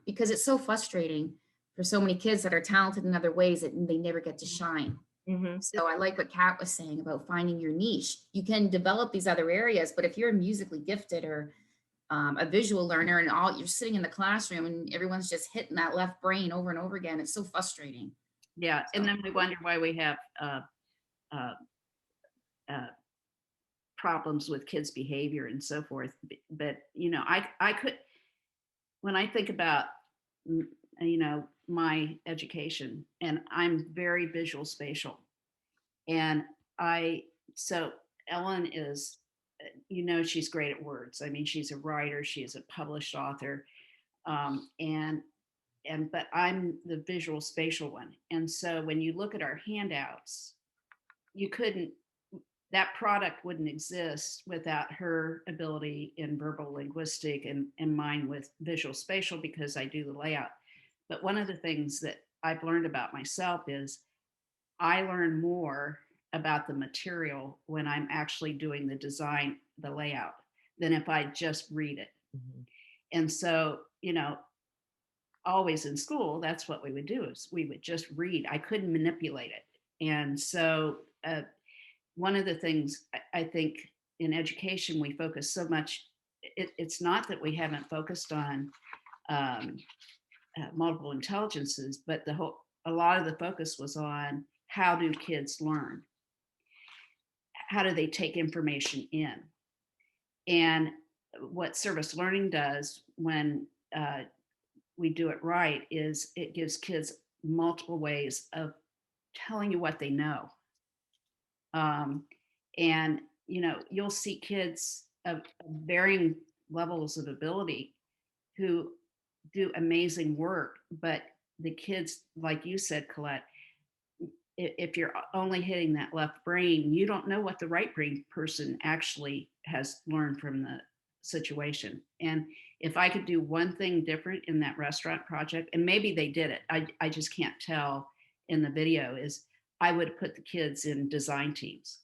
because it's so frustrating for so many kids that are talented in other ways that they never get to shine. So I like what Kat was saying about finding your niche. You can develop these other areas, but if you're musically gifted or a visual learner and you're sitting in the classroom and everyone's just hitting that left brain over and over again, it's so frustrating. Yeah, and then we wonder why we have problems with kids' behavior and so forth. But I could, when I think about my education, and I'm very visual spatial, and so Ellen is, she's great at words. I mean, she's a writer, she's a published author, but I'm the visual spatial one. And so when you look at our handouts, that product wouldn't exist without her ability in verbal linguistic and mine with visual spatial, because I do the layout. But one of the things that I've learned about myself is I learn more about the material when I'm actually doing the design, the layout, than if I just read it. And so, always in school, that's what we would do, is we would just read. I couldn't manipulate it. And so one of the things I think in education, we focus so much, it's not that we haven't focused on multiple intelligences, but a lot of the focus was on how do kids learn? How do they take information in? And what service learning does when we do it right is it gives kids multiple ways of telling you what they know. And you'll see kids of varying levels of ability who do amazing work, but the kids, like you said, Colette, if you're only hitting that left brain, you don't know what the right brain person actually has learned from the situation. And if I could do one thing different in that restaurant project, and maybe they did it, I just can't tell in the video, is I would put the kids in design teams.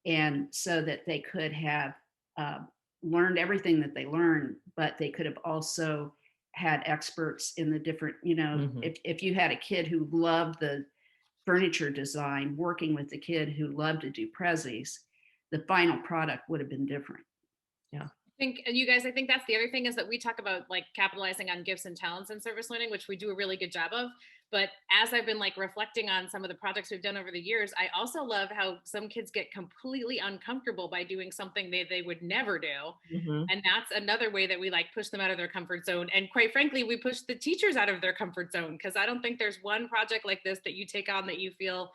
And so that they could have learned everything that they learned, but they could have also had experts in the different, if you had a kid who loved the furniture design, working with the kid who loved to do prezzies, the final product would have been different. Yeah. I think that's the other thing, is that we talk about like capitalizing on gifts and talents in service learning, which we do a really good job of. But as I've been like reflecting on some of the projects we've done over the years, I also love how some kids get completely uncomfortable by doing something they would never do. And that's another way that we like push them out of their comfort zone. And quite frankly, we push the teachers out of their comfort zone, because I don't think there's one project like this that you take on that you feel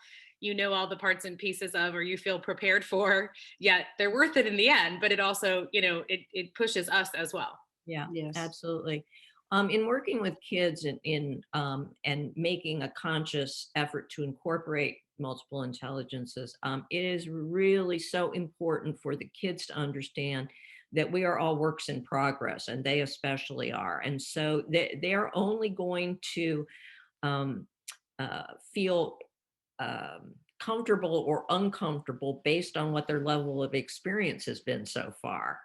all the parts and pieces of, or you feel prepared for, yet they're worth it in the end. But it also, it pushes us as well. Yeah, yes, absolutely. In working with kids and making a conscious effort to incorporate multiple intelligences, it is really so important for the kids to understand that we are all works in progress, and they especially are. And so they're only going to feel comfortable or uncomfortable based on what their level of experience has been so far.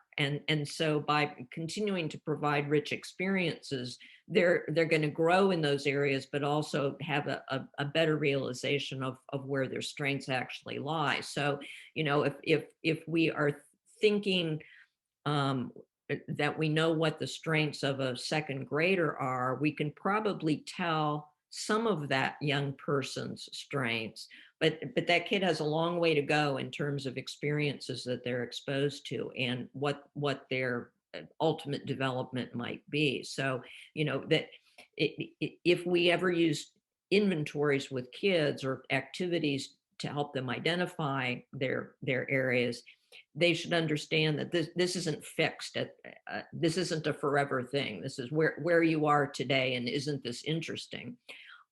And so by continuing to provide rich experiences, they're going to grow in those areas, but also have a better realization of where their strengths actually lie. So, you know, if we are thinking that we know what the strengths of a second grader are, we can probably tell some of that young person's strengths, but that kid has a long way to go in terms of experiences that they're exposed to and what their ultimate development might be. So, you know, that if we ever use inventories with kids or activities to help them identify their areas, they should understand that this isn't fixed. This isn't a forever thing. This is where you are today, and isn't this interesting?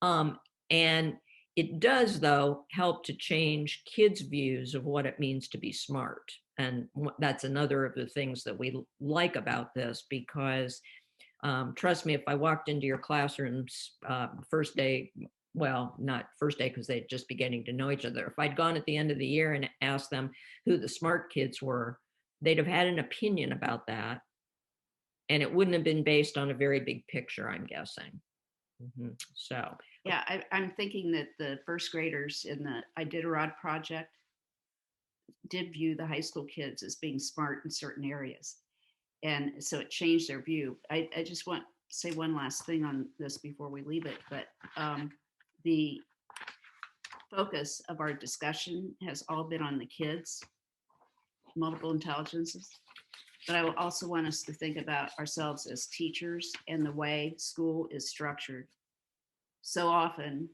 And it does, though, help to change kids' views of what it means to be smart. And that's another of the things that we like about this, because trust me, if I walked into your classrooms first day, well, not first day because they'd just be getting to know each other. If I'd gone at the end of the year and asked them who the smart kids were, they'd have had an opinion about that. And it wouldn't have been based on a very big picture, I'm guessing. So. Yeah, I'm thinking that the first graders in the Iditarod project did view the high school kids as being smart in certain areas. And so it changed their view. I just want to say one last thing on this before we leave it, but the focus of our discussion has all been on the kids, multiple intelligences. But I also want us to think about ourselves as teachers and the way school is structured. So often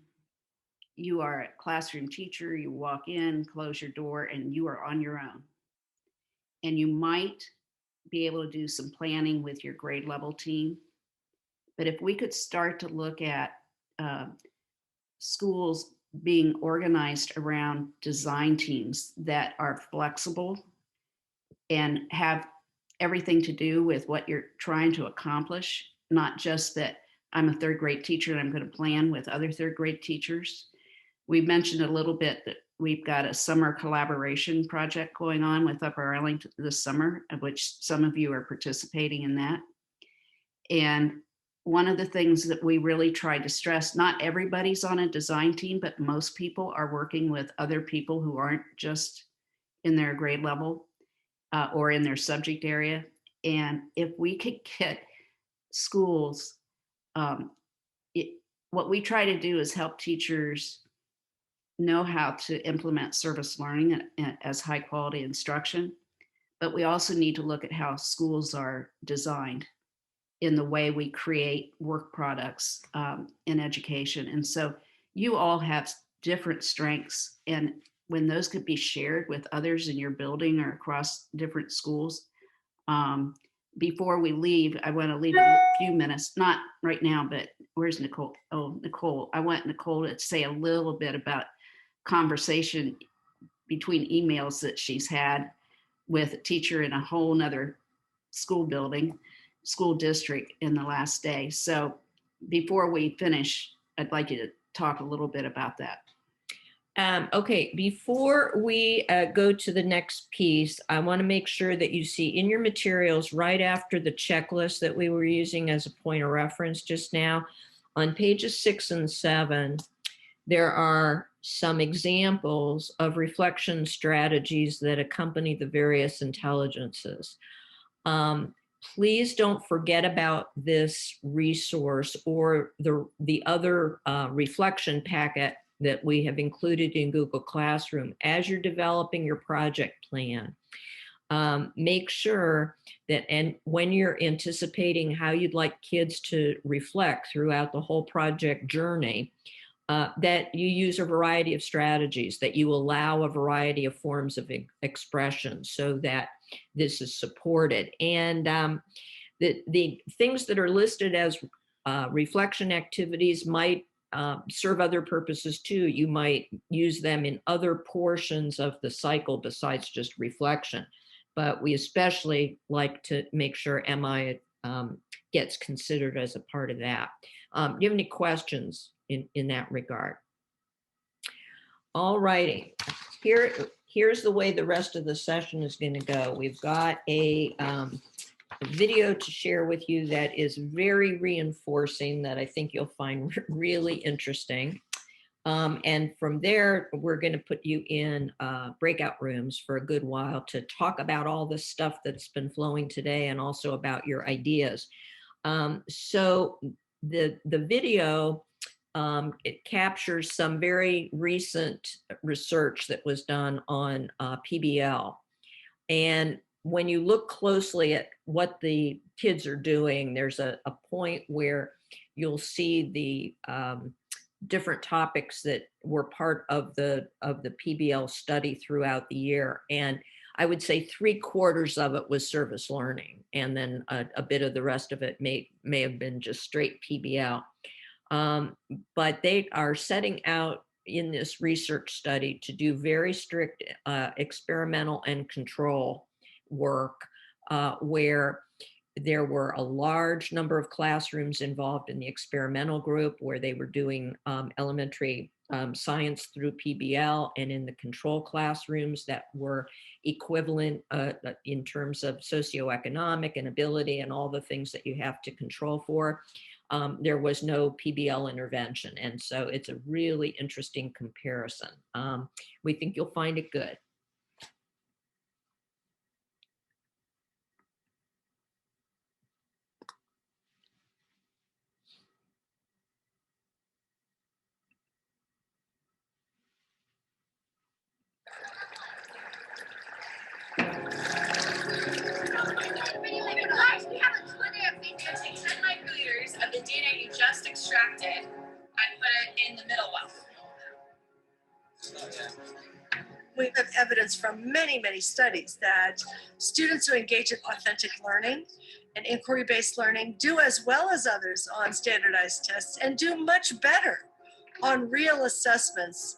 you are a classroom teacher, you walk in, close your door, and you are on your own. And you might be able to do some planning with your grade level team. But if we could start to look at schools being organized around design teams that are flexible and have everything to do with what you're trying to accomplish, not just that I'm a third grade teacher and I'm going to plan with other third grade teachers. We mentioned a little bit that we've got a summer collaboration project going on with Upper Arlington this summer, of which some of you are participating in that. And one of the things that we really tried to stress, not everybody's on a design team, but most people are working with other people who aren't just in their grade level or in their subject area. And if we could get schools, what we try to do is help teachers know how to implement service learning as high quality instruction, but we also need to look at how schools are designed in the way we create work products in education. And so you all have different strengths, and when those could be shared with others in your building or across different schools. Before we leave, I want to leave a few minutes, not right now, but where's Nicole? Oh, Nicole. I want Nicole to say a little bit about conversation between emails that she's had with a teacher in a whole nother school building, school district in the last day. So before we finish, I'd like you to talk a little bit about that. Okay, before we go to the next piece, I want to make sure that you see in your materials right after the checklist that we were using as a point of reference just now, on pages 6 and 7, there are some examples of reflection strategies that accompany the various intelligences. Please don't forget about this resource or the other reflection packet that we have included in Google Classroom as you're developing your project plan. Make sure that, and when you're anticipating how you'd like kids to reflect throughout the whole project journey, that you use a variety of strategies, that you allow a variety of forms of expression so that this is supported. And the things that are listed as reflection activities might serve other purposes too. You might use them in other portions of the cycle besides just reflection. But we especially like to make sure MI gets considered as a part of that. Do you have any questions in that regard? All righty. here's the way the rest of the session is going to go. We've got a video to share with you that is very reinforcing, that I think you'll find really interesting. And from there, we're going to put you in breakout rooms for a good while to talk about all the stuff that's been flowing today and also about your ideas. So the video, it captures some very recent research that was done on PBL. And when you look closely at what the kids are doing, there's a point where you'll see the different topics that were part of the PBL study throughout the year. And I would say 3/4 of it was service learning. And then a bit of the rest of it may have been just straight PBL. But they are setting out in this research study to do very strict experimental and control work, where there were a large number of classrooms involved in the experimental group where they were doing elementary science through PBL, and in the control classrooms that were equivalent in terms of socioeconomic and ability and all the things that you have to control for. There was no PBL intervention. And so it's a really interesting comparison. We think you'll find it good. We have a Twitter video take 10 microliters of the data you just extracted and put it in the middle well. We have evidence from many, many studies that students who engage in authentic learning and inquiry-based learning do as well as others on standardized tests and do much better on real assessments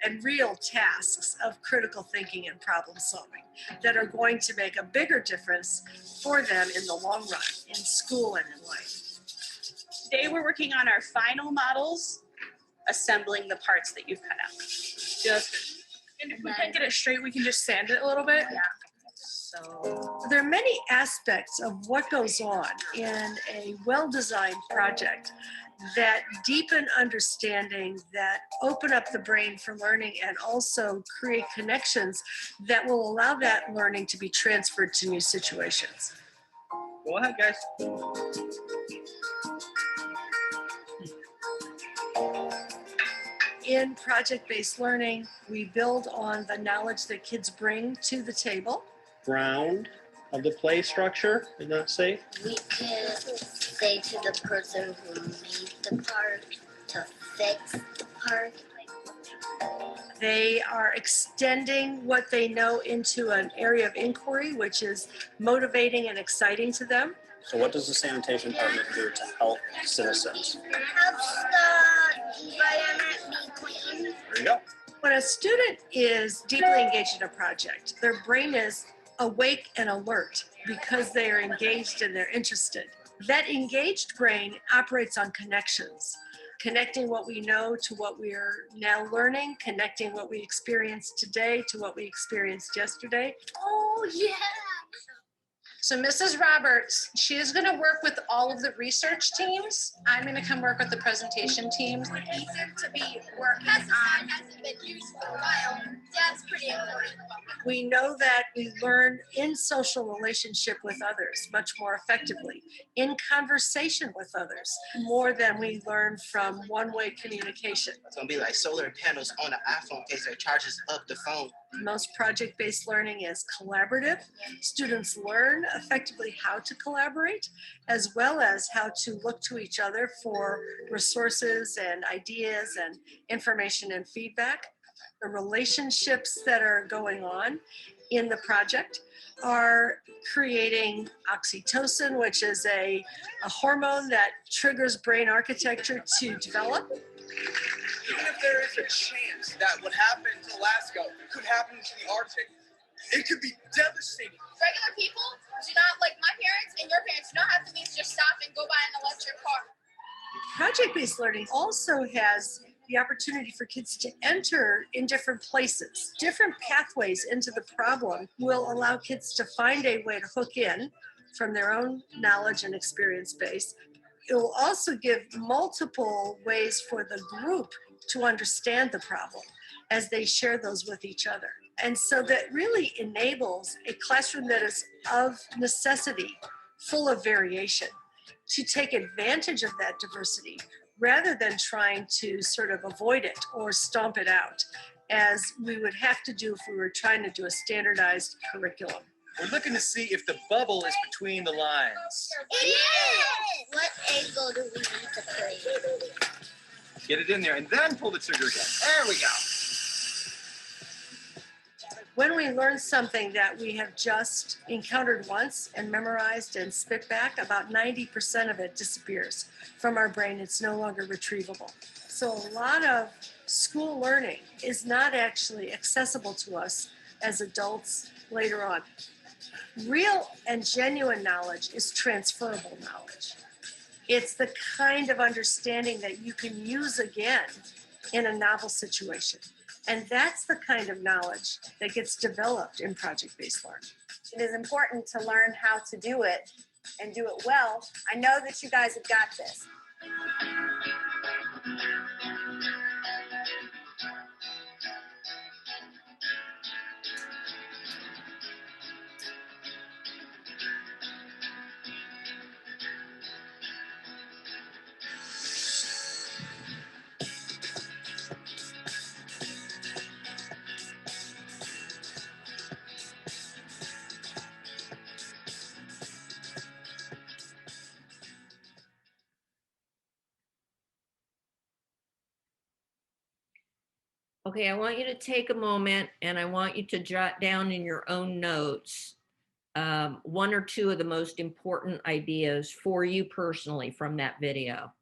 and real tasks of critical thinking and problem solving that are going to make a bigger difference for them in the long run, in school and in life. Today we're working on our final models, assembling the parts that you've cut out. And if we can't get it straight, we can just sand it a little bit. Yeah. So there are many aspects of what goes on in a well-designed project that deepen understanding, that open up the brain for learning, and also create connections that will allow that learning to be transferred to new situations. Go ahead, guys. In project-based learning, we build on the knowledge that kids bring to the table. Ground of the play structure, is that safe? We can say to the person who made the part to fix the part. They are extending what they know into an area of inquiry, which is motivating and exciting to them. So what does the sanitation department do to help citizens? Helps the environment be clean. There you go. When a student is deeply engaged in a project, their brain is awake and alert because they are engaged and they're interested. That engaged brain operates on connections, connecting what we know to what we're now learning, connecting what we experienced today to what we experienced yesterday. Oh, yeah. So Mrs. Roberts, she is going to work with all of the research teams. I'm going to come work with the presentation teams. Easier to be working on. Hasn't been used for a while. That's pretty important. We know that we learn in social relationship with others much more effectively, in conversation with others, more than we learn from one-way communication. It's gonna be like solar panels on an iPhone in case it charges up the phone. Most project-based learning is collaborative. Students learn effectively how to collaborate, as well as how to look to each other for resources and ideas and information and feedback. The relationships that are going on in the project are creating oxytocin, which is a hormone that triggers brain architecture to develop. Even if there is a chance that what happened to Alaska could happen to the Arctic, it could be devastating. Regular people do not, like my parents and your parents, do not have to just stop and go buy an electric car. Project-based learning also has the opportunity for kids to enter in different places. Different pathways into the problem will allow kids to find a way to hook in from their own knowledge and experience base. It will also give multiple ways for the group to understand the problem as they share those with each other. And so that really enables a classroom that is of necessity, full of variation, to take advantage of that diversity rather than trying to sort of avoid it or stomp it out, as we would have to do if we were trying to do a standardized curriculum. We're looking to see if the bubble is between the lines. It is! What angle do we need to play? Get it in there and then pull the trigger again. There we go. When we learn something that we have just encountered once and memorized and spit back, about 90% of it disappears from our brain. It's no longer retrievable. So a lot of school learning is not actually accessible to us as adults later on. Real and genuine knowledge is transferable knowledge. It's the kind of understanding that you can use again in a novel situation. And that's the kind of knowledge that gets developed in project-based learning. It is important to learn how to do it and do it well. I know that you guys have got this. Okay, I want you to take a moment and I want you to jot down in your own notes one or two of the most important ideas for you personally from that video.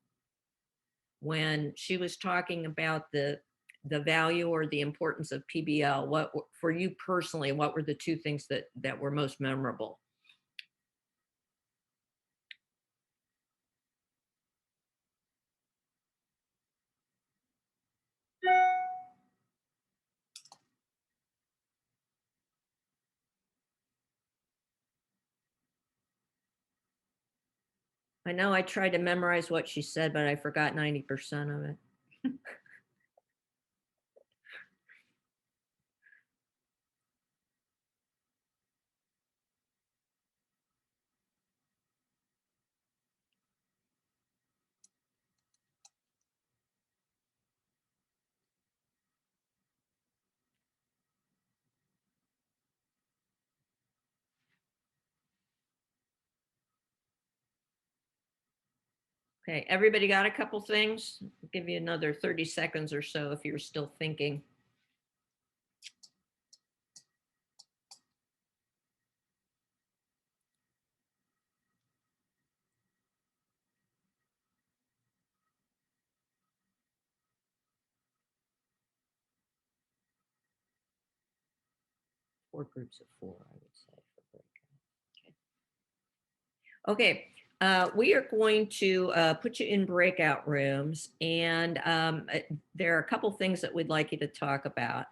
When she was talking about the value or the importance of PBL, what for you personally, what were the two things that were most memorable? I know I tried to memorize what she said, but I forgot 90% of it. Okay, everybody got a couple things? I'll give you another 30 seconds or so if you're still thinking. Four groups of four, I would say, for breakout. Okay, we are going to put you in breakout rooms, and there are a couple things that we'd like you to talk about.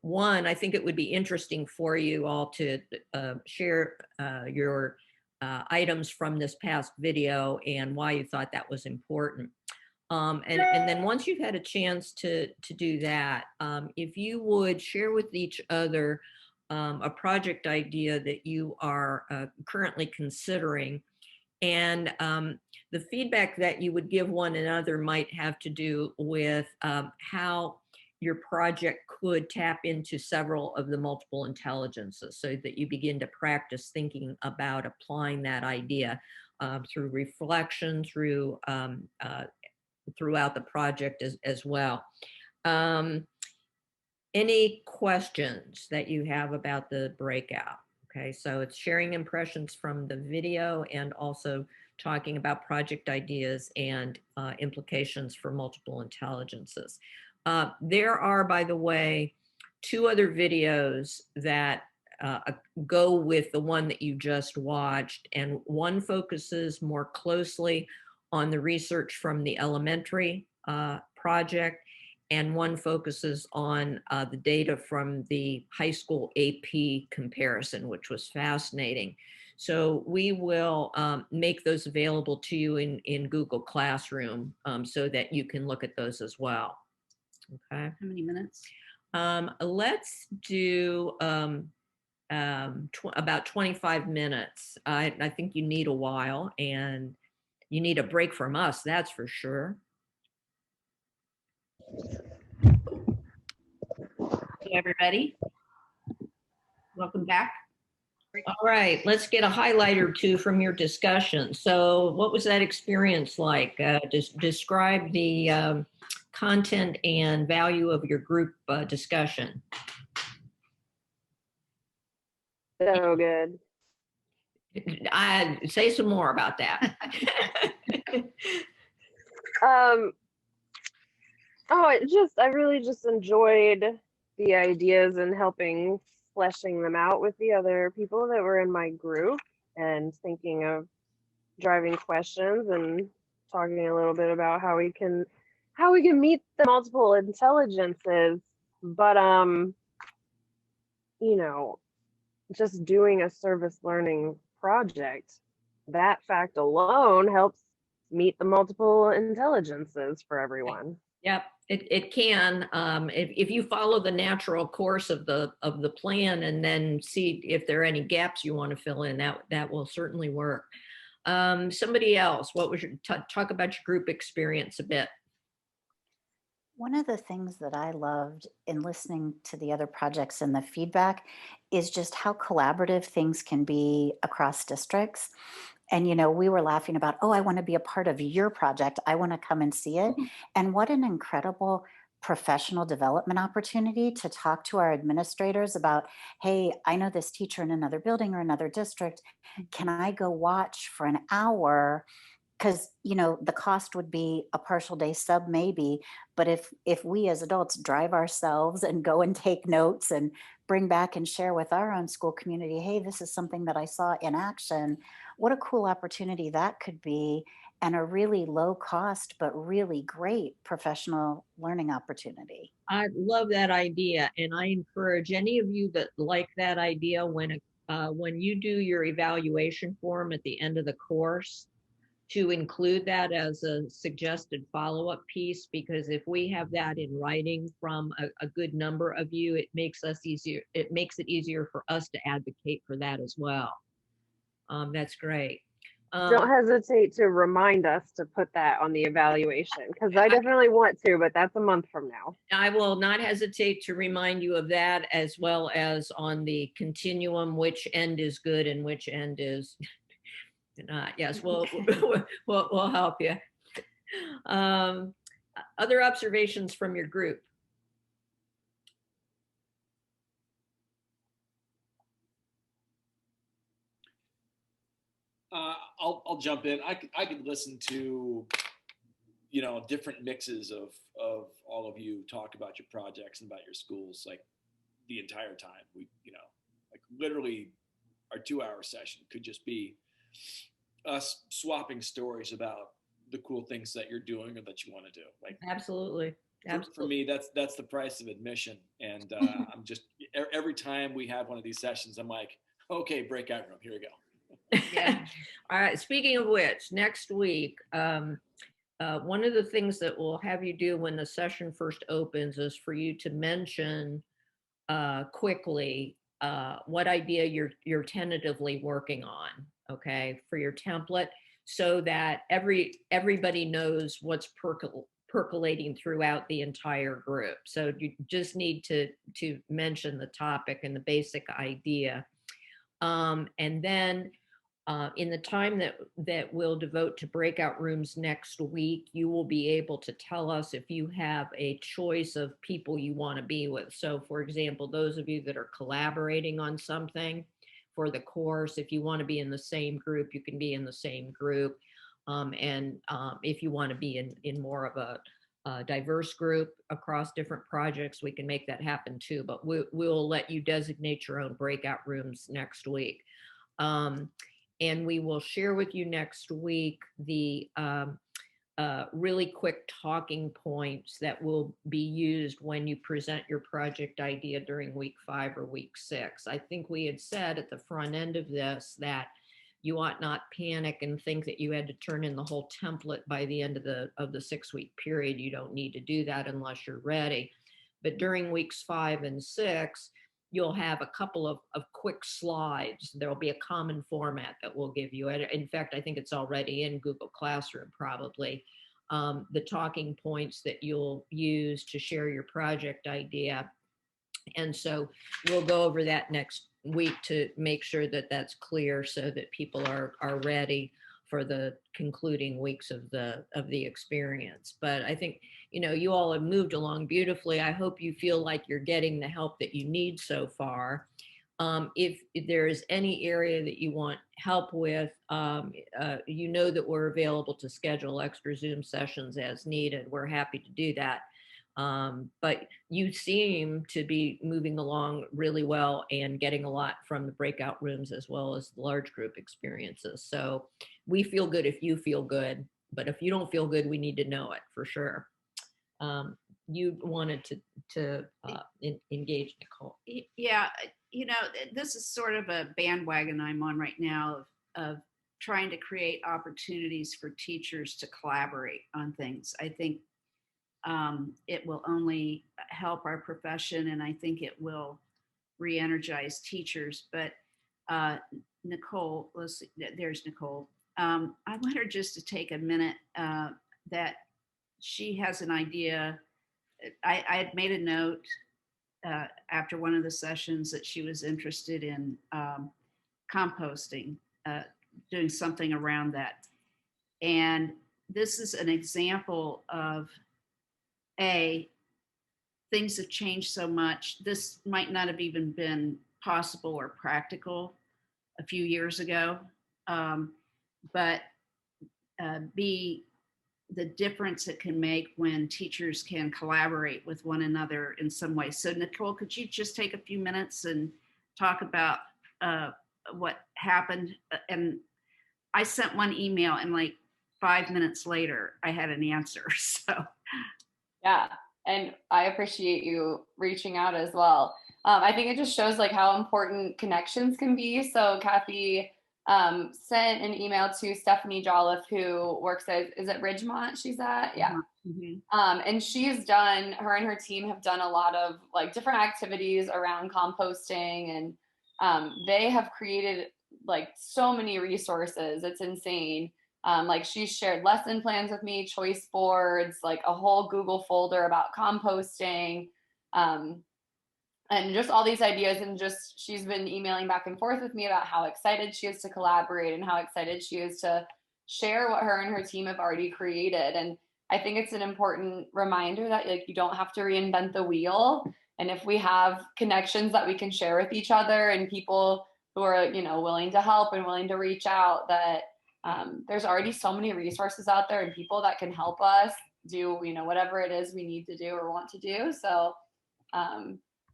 One, I think it would be interesting for you all to share your items from this past video and why you thought that was important. And then once you've had a chance to do that, if you would share with each other a project idea that you are currently considering, and the feedback that you would give one another might have to do with how your project could tap into several of the multiple intelligences, so that you begin to practice thinking about applying that idea through reflection, throughout the project as well. Any questions that you have about the breakout? Okay, so it's sharing impressions from the video and also talking about project ideas and implications for multiple intelligences. There are, by the way, two other videos that go with the one that you just watched, and one focuses more closely on the research from the elementary project, and one focuses on the data from the high school AP comparison, which was fascinating. So we will make those available to you in Google Classroom so that you can look at those as well. Okay. How many minutes? Let's do about 25 minutes. I think you need a while, and you need a break from us, that's for sure. Hey, everybody. Welcome back. All right, let's get a highlight or two from your discussion. So what was that experience like? Describe the content and value of your group discussion. So good. Say some more about that. I really just enjoyed the ideas and helping fleshing them out with the other people that were in my group, and thinking of driving questions and talking a little bit about how we can meet the multiple intelligences. But just doing a service learning project, that fact alone helps meet the multiple intelligences for everyone. Yep, it can. If you follow the natural course of the plan and then see if there are any gaps you want to fill in, that will certainly work. Somebody else, what was your talk about your group experience a bit? One of the things that I loved in listening to the other projects and the feedback is just how collaborative things can be across districts. And, we were laughing about, oh, I want to be a part of your project. I want to come and see it. And what an incredible professional development opportunity to talk to our administrators about, hey, I know this teacher in another building or another district. Can I go watch for an hour? Because the cost would be a partial day sub maybe, but if we as adults drive ourselves and go and take notes and bring back and share with our own school community, hey, this is something that I saw in action, what a cool opportunity that could be, and a really low cost but really great professional learning opportunity. I love that idea, and I encourage any of you that like that idea, when you do your evaluation form at the end of the course, to include that as a suggested follow-up piece, because if we have that in writing from a good number of you, it makes it easier for us to advocate for that as well. That's great. Don't hesitate to remind us to put that on the evaluation, because I definitely want to, but that's a month from now. I will not hesitate to remind you of that, as well as on the continuum, which end is good and which end is not. Yes, we'll help you. Other observations from your group? I'll jump in. I could listen to different mixes of all of you talk about your projects and about your schools like the entire time. We like literally our 2-hour session could just be us swapping stories about the cool things that you're doing or that you want to do. Like absolutely. For me, that's the price of admission. And I'm just every time we have one of these sessions, I'm like, okay, breakout room, here we go. Yeah. All right. Speaking of which, next week, one of the things that we'll have you do when the session first opens is for you to mention quickly what idea you're tentatively working on, okay, for your template, so that everybody knows what's percolating throughout the entire group. So you just need to mention the topic and the basic idea, and then in the time that we'll devote to breakout rooms next week, you will be able to tell us if you have a choice of people you want to be with. So for example, those of you that are collaborating on something for the course, if you want to be in the same group, you can be in the same group. And if you want to be in more of a diverse group across different projects, we can make that happen too. But we'll let you designate your own breakout rooms next week. And we will share with you next week the really quick talking points that will be used when you present your project idea during week 5 or week 6. I think we had said at the front end of this that you ought not panic and think that you had to turn in the whole template by the end of the 6-week period. You don't need to do that unless you're ready. But during weeks 5 and 6, you'll have a couple of quick slides. There'll be a common format that we'll give you. In fact, I think it's already in Google Classroom probably. The talking points that you'll use to share your project idea. And so we'll go over that next week to make sure that that's clear so that people are ready for the concluding weeks of the experience. But I think, you all have moved along beautifully. I hope you feel like you're getting the help that you need so far. If there is any area that you want help with, that we're available to schedule extra Zoom sessions as needed. We're happy to do that. But you seem to be moving along really well and getting a lot from the breakout rooms as well as the large group experiences. So we feel good if you feel good, but if you don't feel good, we need to know it for sure. You wanted to engage, Nicole. Yeah, this is sort of a bandwagon I'm on right now of trying to create opportunities for teachers to collaborate on things. I think it will only help our profession, and I think it will re-energize teachers. But Nicole, let's see, there's Nicole. I want her just to take a minute that she has an idea. I had made a note after one of the sessions that she was interested in composting, doing something around that. And this is an example of things have changed so much. This might not have even been possible or practical a few years ago. But B, the difference it can make when teachers can collaborate with one another in some way. So Nicole, could you just take a few minutes and talk about what happened? And I sent one email and like 5 minutes later, I had an answer, so. Yeah, and I appreciate you reaching out as well. I think it just shows like how important connections can be. So Kathy sent an email to Stephanie Jolliffe, who works at, is it Ridgemont she's at? Yeah. Mm-hmm. And her and her team have done a lot of like different activities around composting, and they have created like so many resources. It's insane. Like she's shared lesson plans with me, choice boards, like a whole Google folder about composting, and just all these ideas. And just she's been emailing back and forth with me about how excited she is to collaborate and how excited she is to share what her and her team have already created. And I think it's an important reminder that like you don't have to reinvent the wheel. And if we have connections that we can share with each other and people who are, willing to help and willing to reach out, that there's already so many resources out there and people that can help us do, whatever it is we need to do or want to do. So,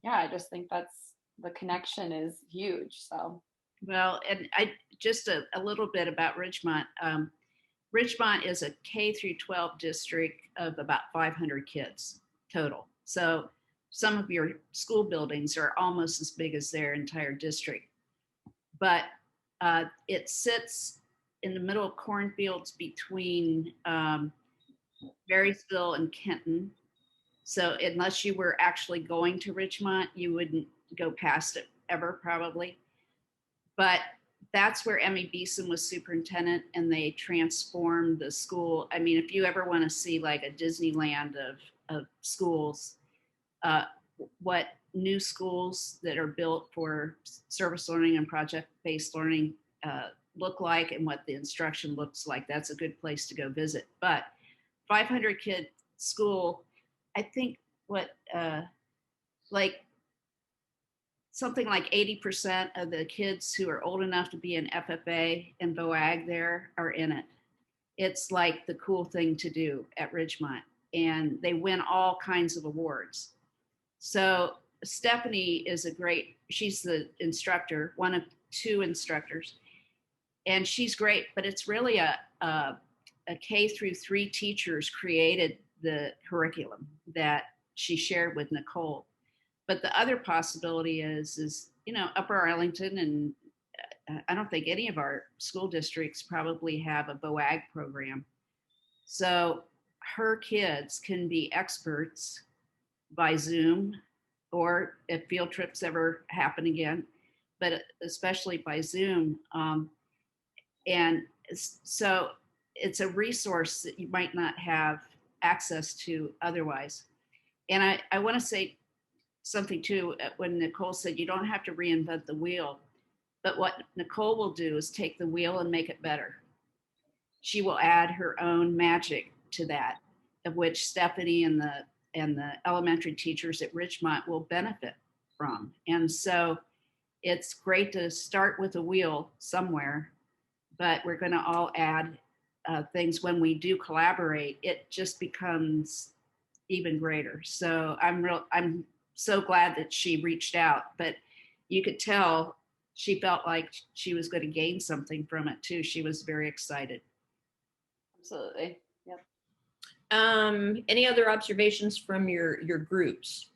I just think the connection is huge. So, well, and I just a little bit about Ridgemont. Ridgemont is a K through 12 district of about 500 kids total. So some of your school buildings are almost as big as their entire district, but it sits in the middle of cornfields between Marysville and Kenton. So unless you were actually going to Ridgemont, you wouldn't go past it ever probably. But that's where Emmy Beeson was superintendent, and they transformed the school. I mean, if you ever want to see like a Disneyland of schools, what new schools that are built for service learning and project-based learning look like and what the instruction looks like, that's a good place to go visit. But 500 kid school, I think something like 80% of the kids who are old enough to be in FFA and VOAG there are in it. It's like the cool thing to do at Ridgemont, and they win all kinds of awards. So Stephanie is she's the instructor, one of 2 instructors, and she's great, but it's really a K-3 teachers created the curriculum that she shared with Nicole. But the other possibility is Upper Arlington, and I don't think any of our school districts probably have a BOAG program. So her kids can be experts by Zoom, or if field trips ever happen again, but especially by Zoom. And so it's a resource that you might not have access to otherwise. And I want to say something too, when Nicole said you don't have to reinvent the wheel, but what Nicole will do is take the wheel and make it better. She will add her own magic to that, of which Stephanie and the elementary teachers at Ridgemont will benefit from. And so it's great to start with a wheel somewhere, but we're going to all add things. When we do collaborate, it just becomes even greater. So I'm so glad that she reached out, but you could tell she felt like she was going to gain something from it too. She was very excited. Absolutely. Yep. Any other observations from your groups?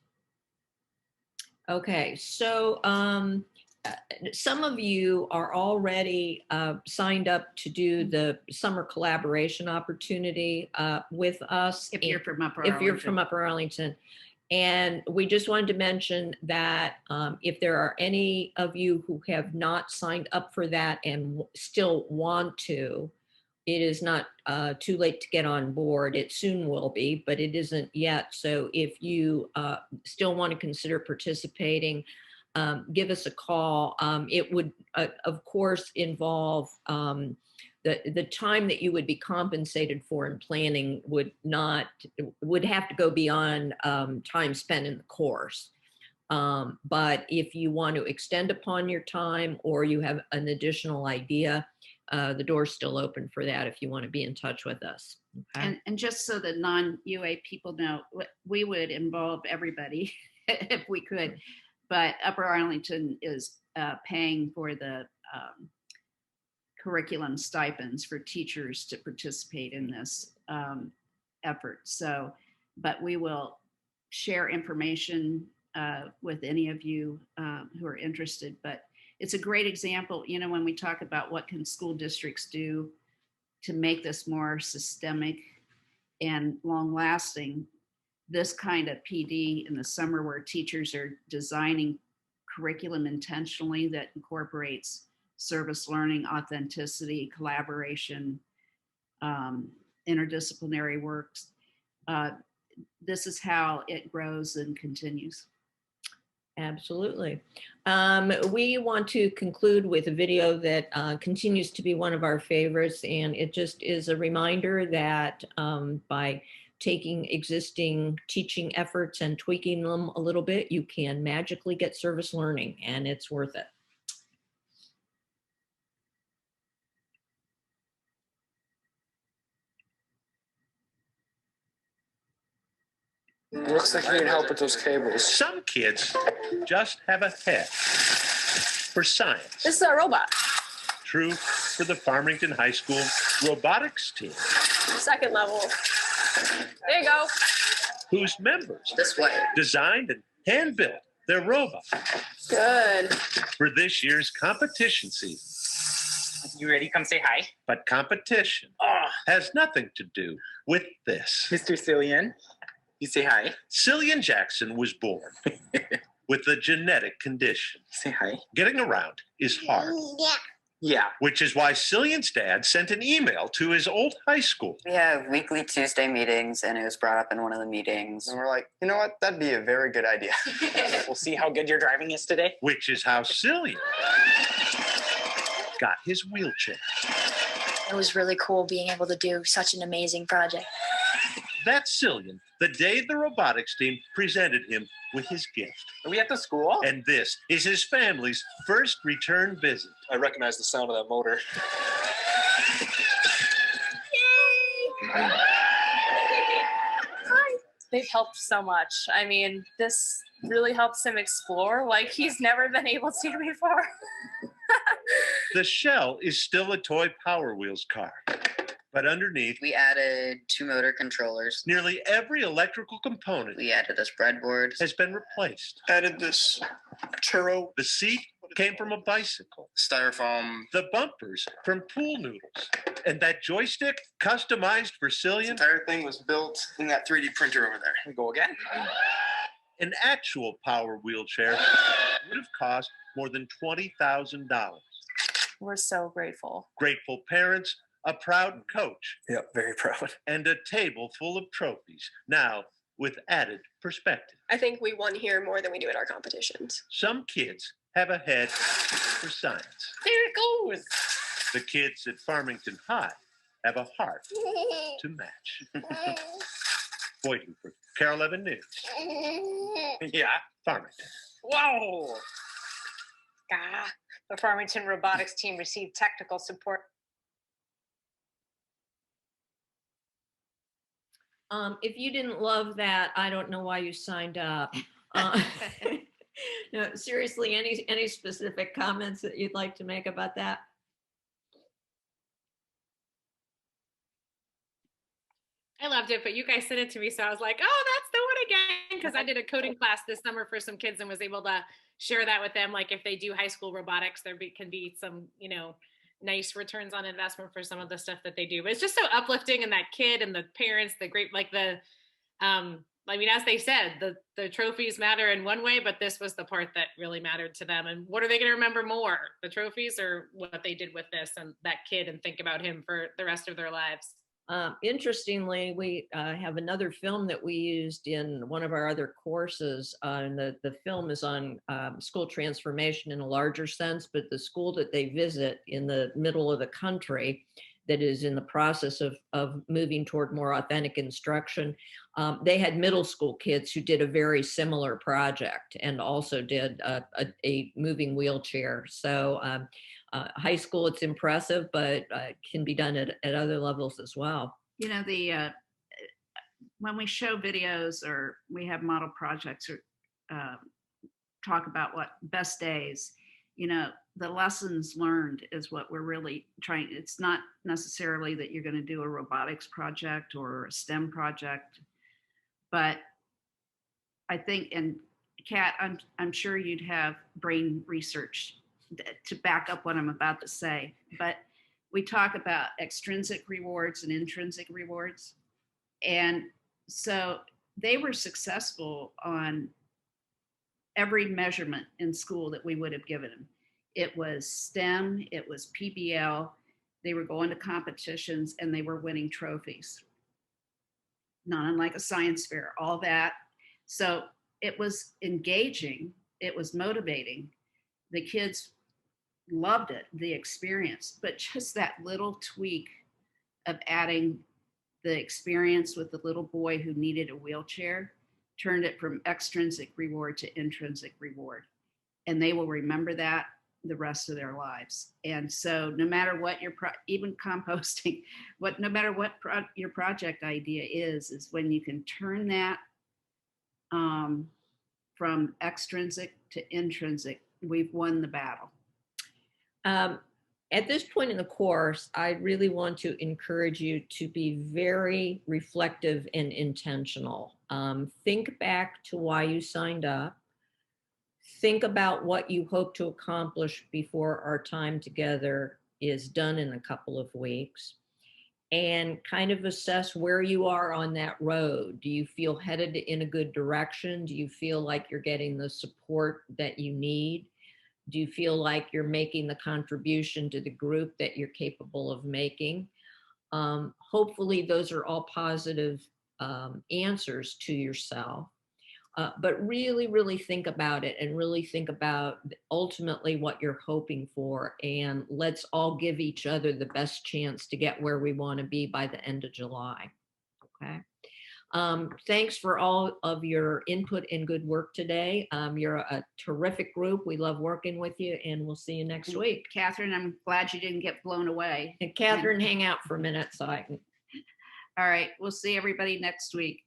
Okay, so some of you are already signed up to do the summer collaboration opportunity with us. If you're from Upper If you're Arlington. from Upper Arlington. And we just wanted to mention that if there are any of you who have not signed up for that and still want to, it is not too late to get on board. It soon will be, but it isn't yet. So if you still want to consider participating, give us a call. It would, of course, involve the time that you would be compensated for in planning would have to go beyond time spent in the course. But if you want to extend upon your time, or you have an additional idea, the door's still open for that if you want to be in touch with us. Okay? And just so the non-UA people know, we would involve everybody if we could, but Upper Arlington is paying for the curriculum stipends for teachers to participate in this effort. So, but we will share information with any of you who are interested. But it's a great example, when we talk about what can school districts do to make this more systemic and long lasting, this kind of PD in the summer where teachers are designing curriculum intentionally that incorporates service learning, authenticity, collaboration, interdisciplinary works. This is how it grows and continues. Absolutely. We want to conclude with a video that continues to be one of our favorites, and it just is a reminder that by taking existing teaching efforts and tweaking them a little bit, you can magically get service learning, and it's worth it. It looks like you need help with those cables. Some kids just have a head for science. This is our robot. True for the Farmington High School robotics team. Second level. There you go. Whose members This way. designed and hand-built their robot Good. for this year's competition season. You ready? Come say hi. But competition has nothing to do with this. Mr. Cillian, you say hi. Cillian Jackson was born with a genetic condition. Say hi. Getting around is hard. Yeah. Which is why Cillian's dad sent an email to his old high school. We have weekly Tuesday meetings, and it was brought up in one of the meetings. And we're like, you know what? That'd be a very good idea. We'll see how good your driving is today. Which is how Cillian got his wheelchair. It was really cool being able to do such an amazing project. That's Cillian, the day the robotics team presented him with his gift. Are we at the school? And this is his family's first return visit. I recognize the sound of that motor. They've helped so much. I mean, this really helps him explore like he's never been able to before. The shell is still a toy Power Wheels car, But underneath, We added 2 motor controllers. nearly every electrical component We added a spreadboard. has been replaced. Added this churro. The seat came from a bicycle. Styrofoam. The bumpers from pool noodles. And that joystick customized for This Cillian, entire thing was built in that 3D printer over there. Go again. an actual power wheelchair would have cost more than $20,000. We're so grateful. Grateful parents, a proud coach, Yep, very proud. and a table full of trophies, now with added perspective. I think we won here more than we do at our competitions. Some kids have a head for science. There it goes. The kids at Farmington High have a heart to match. Boydton for Carol 11 News. Yeah. Farmington. Whoa! The Farmington robotics team received technical support. If you didn't love that, I don't know why you signed up. No, seriously, any specific comments that you'd like to make about that? I loved it, but you guys sent it to me, so I was like, oh, that's the one again, because I did a coding class this summer for some kids and was able to share that with them. Like if they do high school robotics, can be some, nice returns on investment for some of the stuff that they do. But it's just so uplifting, and that kid and the parents, as they said, the trophies matter in one way, but this was the part that really mattered to them. And what are they going to remember more, the trophies or what they did with this and that kid, and think about him for the rest of their lives? Interestingly, we have another film that we used in one of our other courses, and the film is on school transformation in a larger sense, but the school that they visit in the middle of the country that is in the process of moving toward more authentic instruction, they had middle school kids who did a very similar project and also did a moving wheelchair. So high school, it's impressive, but can be done at other levels as well. When we show videos or we have model projects or talk about what best days, the lessons learned is what we're really trying. It's not necessarily that you're going to do a robotics project or a STEM project, but I think, and Kat, I'm sure you'd have brain research to back up what I'm about to say, but we talk about extrinsic rewards and intrinsic rewards. And so they were successful on every measurement in school that we would have given them. It was STEM, it was PBL, they were going to competitions and they were winning trophies. Not unlike a science fair, all that. So it was engaging, it was motivating. The kids loved it, the experience, but just that little tweak of adding the experience with the little boy who needed a wheelchair turned it from extrinsic reward to intrinsic reward. And they will remember that the rest of their lives. And so no matter what even composting, no matter what your project idea is when you can turn that from extrinsic to intrinsic, we've won the battle. At this point in the course, I really want to encourage you to be very reflective and intentional. Think back to why you signed up. Think about what you hope to accomplish before our time together is done in a couple of weeks, and kind of assess where you are on that road. Do you feel headed in a good direction? Do you feel like you're getting the support that you need? Do you feel like you're making the contribution to the group that you're capable of making? Hopefully those are all positive answers to yourself. But really, really think about it, and really think about ultimately what you're hoping for. And let's all give each other the best chance to get where we want to be by the end of July. Okay. Thanks for all of your input and good work today. You're a terrific group. We love working with you, and we'll see you next week. Catherine, I'm glad you didn't get blown away. And Catherine, hang out for a minute so I can. All right. We'll see everybody next week.